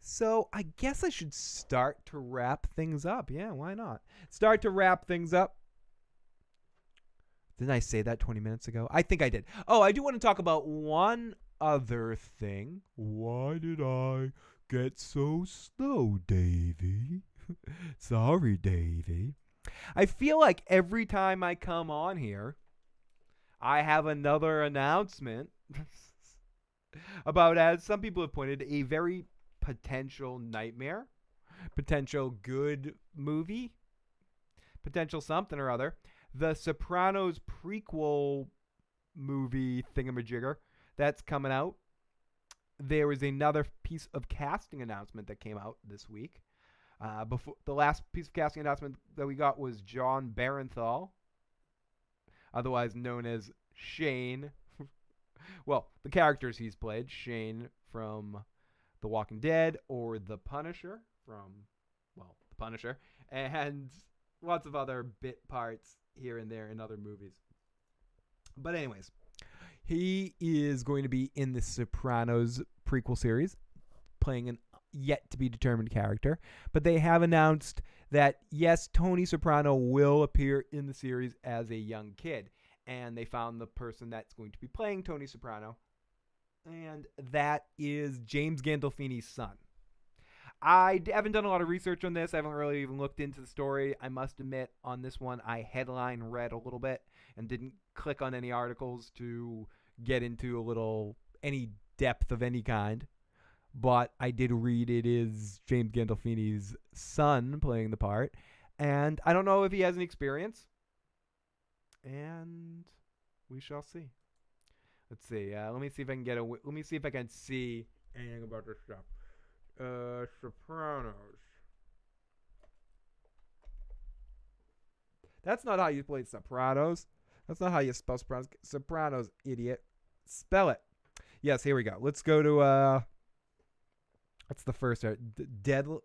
So I guess I should start to wrap things up. Yeah, why not? Start to wrap things up. Didn't I say that 20 minutes ago? I think I did. Oh, I do want to talk about one other thing. Why did I get so slow, Davey? Sorry, Davey. I feel like every time I come on here, I have another announcement about, as some people have pointed, a very potential nightmare, potential good movie, potential something or other. The Sopranos prequel movie thingamajigger that's coming out. There was another piece of casting announcement that came out this week. Before the last piece of casting announcement that we got was John Barenthal, otherwise known as Shane. Well, the characters he's played, Shane from The Walking Dead or The Punisher from, well, The Punisher, and lots of other bit parts here and there in other movies. But anyways, he is going to be in the Sopranos prequel series, playing an yet-to-be-determined character. But they have announced that, yes, Tony Soprano will appear in the series as a young kid. And they found the person that's going to be playing Tony Soprano. And that is James Gandolfini's son. I haven't done a lot of research on this. I haven't really even looked into the story. I must admit, on this one, I headline read a little bit and didn't click on any articles to get into any depth of any kind. But I did read it is James Gandolfini's son playing the part. And I don't know if he has any experience. And we shall see. Let's see. Let me see if I can let me see if I can see anything about this stuff. Sopranos. That's not how you play Sopranos. That's not how you spell Sopranos. Sopranos, idiot. Spell it. Yes, here we go. Let's go to what's the first Deadline.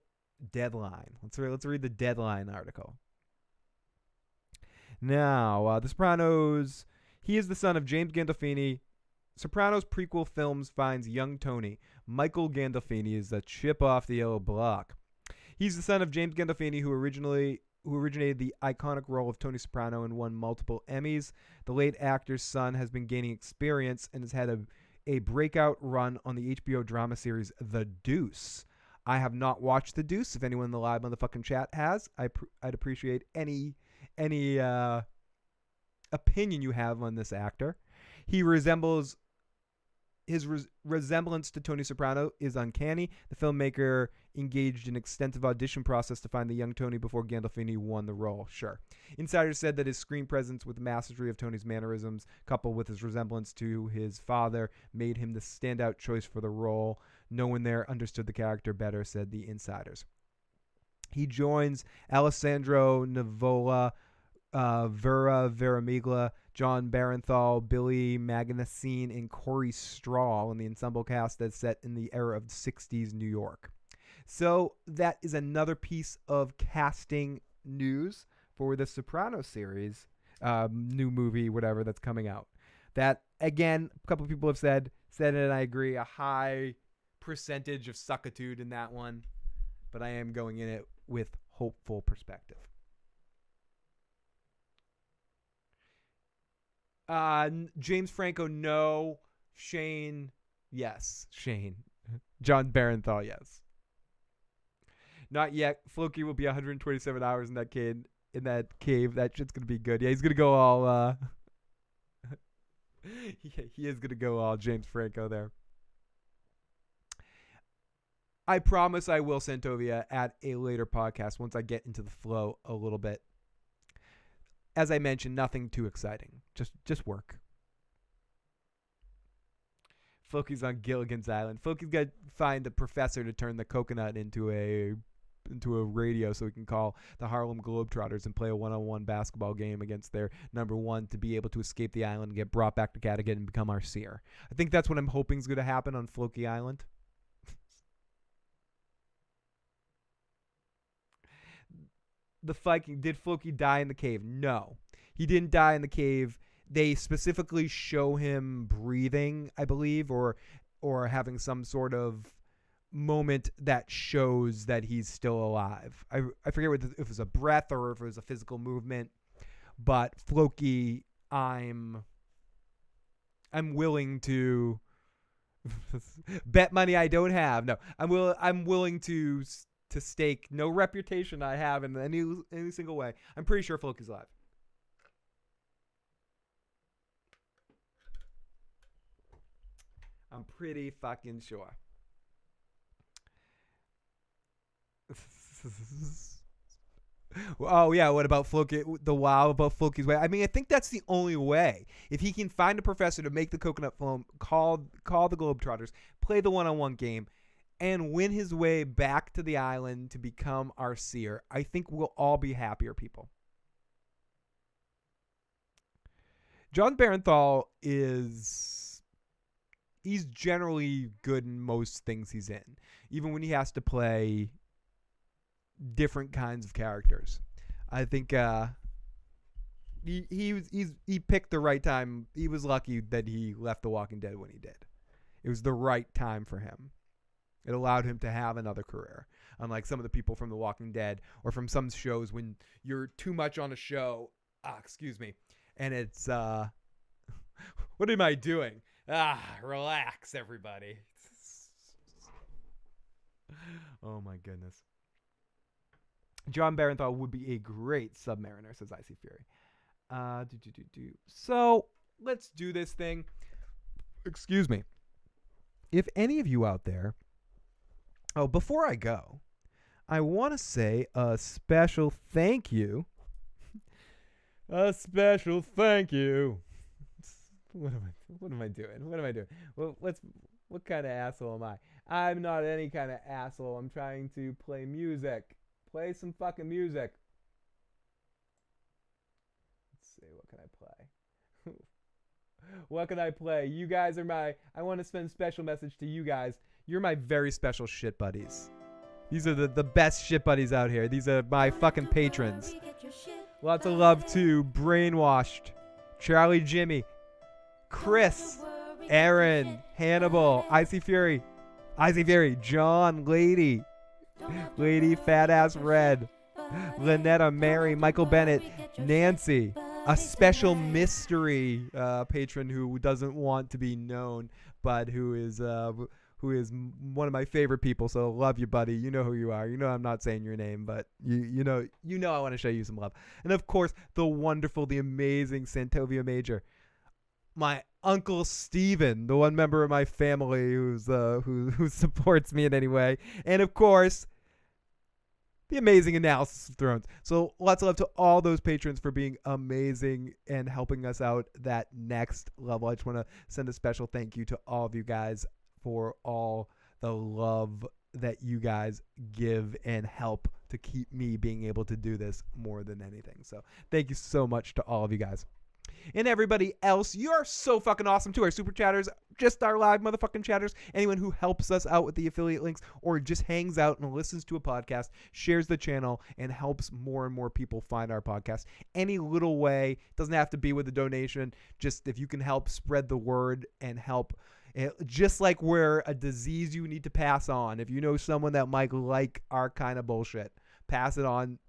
Let's read the Deadline article. Now, The Sopranos He is the son of James Gandolfini. Sopranos prequel films finds young Tony. Michael Gandolfini is the chip off the yellow block. He's the son of James Gandolfini, who originated the iconic role of Tony Soprano and won multiple Emmys. The late actor's son has been gaining experience and has had a breakout run on the HBO drama series The Deuce. I have not watched The Deuce. If anyone in the live motherfucking chat has, I'd appreciate any opinion you have on this actor. His resemblance to Tony Soprano is uncanny. The filmmaker engaged in an extensive audition process to find the young Tony before Gandolfini won the role. Sure. Insiders said that his screen presence with the mastery of Tony's mannerisms, coupled with his resemblance to his father, made him the standout choice for the role. No one there understood the character better, said the insiders. He joins Alessandro Nivola, Vera Vermiglia, John Barenthal, Billy Magnuson, and Corey Strahl in the ensemble cast that's set in the era of the 60s New York. So that is another piece of casting news for the Sopranos series, new movie, whatever, that's coming out. That, again, a couple of people have said it, and I agree, a high percentage of suckitude in that one, but I am going in it with hopeful perspective. James Franco, no. Shane, yes. Shane. John Barenthal, yes. Not yet. Floki will be 127 hours in that cave. That shit's gonna be good. Yeah, he's gonna go all. He is gonna go all James Franco there. I promise I will Santovia at a later podcast once I get into the flow a little bit. As I mentioned, nothing too exciting. Just work. Floki's on Gilligan's Island. Floki's got to find a professor to turn the coconut into a radio so we can call the Harlem Globetrotters and play a one-on-one basketball game against their number one to be able to escape the island and get brought back to Kattegat and become our seer. I think that's what I'm hoping is going to happen on Floki Island. The Viking, did Floki die in the cave? No, he didn't die in the cave. They specifically show him breathing, I believe, or having some sort of moment that shows that he's still alive. I forget if it was a breath or if it was a physical movement, but Floki, I'm willing to bet money I don't have. No, I'm willing to stake no reputation I have in any single way. I'm pretty sure Floki's alive. I'm pretty fucking sure. Oh yeah, what about Floki? About Floki's way? I mean, I think that's the only way. If he can find a professor to make the coconut foam, call the Globetrotters, play the one-on-one game, and win his way back to the island to become our seer, I think we'll all be happier people. John Barenthal he's generally good in most things he's in, even when he has to play different kinds of characters. I think he picked the right time. He was lucky that he left The Walking Dead when he did. It was the right time for him. It allowed him to have another career, unlike some of the people from The Walking Dead or from some shows when you're too much on a show. And it's what am I doing? Relax, everybody. Oh my goodness. John Barenthal would be a great Submariner, says Icy Fury. So let's do this thing. Excuse me. If any of you out there, before I go, I want to say a special thank you. A special thank you. What am I doing? Well, what kind of asshole am I? I'm not any kind of asshole. I'm trying to play music. Play some fucking music. Let's see, what can I play? What can I play? You guys are I want to send a special message to you guys. You're my very special shit buddies. These are the best shit buddies out here. These are my fucking patrons. Lots of love to Brainwashed, Charlie Jimmy, Chris, Aaron, Hannibal, Icy Fury, John, Lady, Fat Ass Red, Lynetta, Mary, Michael Bennett, Nancy, a special mystery patron who doesn't want to be known, but who is one of my favorite people. So love you, buddy. You know who you are. You know I'm not saying your name, but you know I want to show you some love. And of course, the wonderful, the amazing Santovia Major, my Uncle Steven, the one member of my family who supports me in any way, and of course, the amazing Analysis of Thrones. So lots of love to all those patrons for being amazing and helping us out that next level. I just want to send a special thank you to all of you guys for all the love that you guys give and help to keep me being able to do this more than anything. So thank you so much to all of you guys. And everybody else, you are so fucking awesome too. Our super chatters, just our live motherfucking chatters, anyone who helps us out with the affiliate links or just hangs out and listens to a podcast, shares the channel, and helps more and more people find our podcast. Any little way, doesn't have to be with a donation, just if you can help spread the word and help. Just like we're a disease you need to pass on. If you know someone that might like our kind of bullshit, pass it on.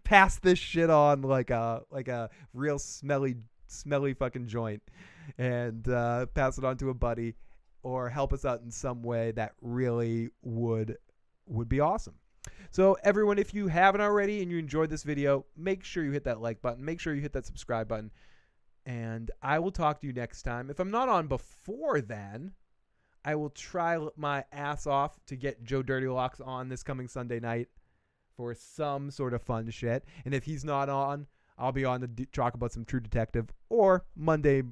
Pass this shit on like a real smelly fucking joint, and pass it on to a buddy, or help us out in some way. That really would be awesome. So everyone, if you haven't already and you enjoyed this video, make sure you hit that like button. Make sure you hit that subscribe button. And I will talk to you next time. If I'm not on before then, I will try my ass off to get Joe Dirty Locks on this coming Sunday night for some sort of fun shit. And if he's not on, I'll be on to talk about some True Detective, or Monday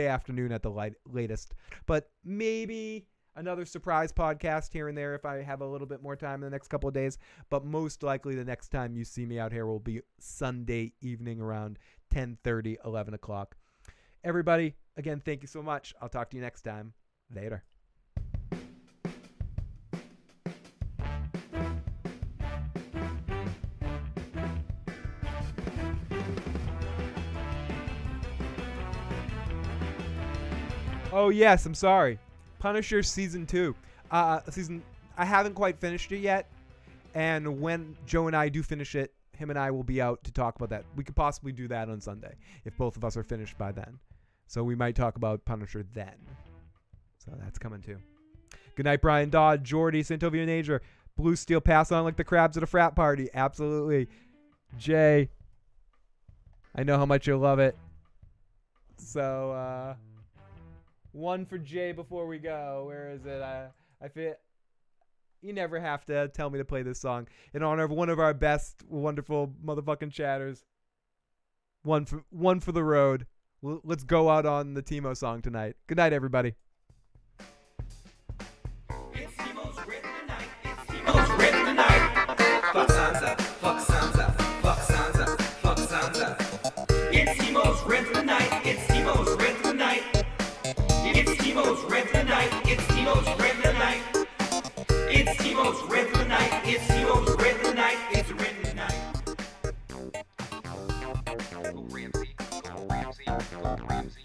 afternoon at the latest. But maybe another surprise podcast here and there if I have a little bit more time in the next couple of days. But most likely the next time you see me out here will be Sunday evening around 10:30, 11 o'clock. Everybody, again, thank you so much. I'll talk to you next time. Later. Oh yes, I'm sorry. Punisher season 2. I haven't quite finished it yet, and when Joe and I do finish it, him and I will be out to talk about that. We could possibly do that on Sunday if both of us are finished by then. So we might talk about Punisher then. So that's coming too. Good night, Brian Dodd, Jordy, Santovia Nature, Blue Steel, pass on like the crabs at a frat party. Absolutely. Jay, I know how much you love it. So, one for Jay before we go. Where is it? I feel you never have to tell me to play this song in honor of one of our best, wonderful motherfucking chatters. One for the road. Let's go out on the Timo song tonight. Good night, everybody. It's Timo's written tonight. It's Timo's written tonight. Fuck Sansa. Fuck Sansa. Fuck Sansa. Fuck Sansa. It's Timo's written tonight. It's Timo's written tonight. It's Timo's written tonight. It's Timo's written tonight. It's Timo's written tonight. It's Timo's written tonight. It's written tonight. Go Ramsey. Go Ramsey. Go Ramsey.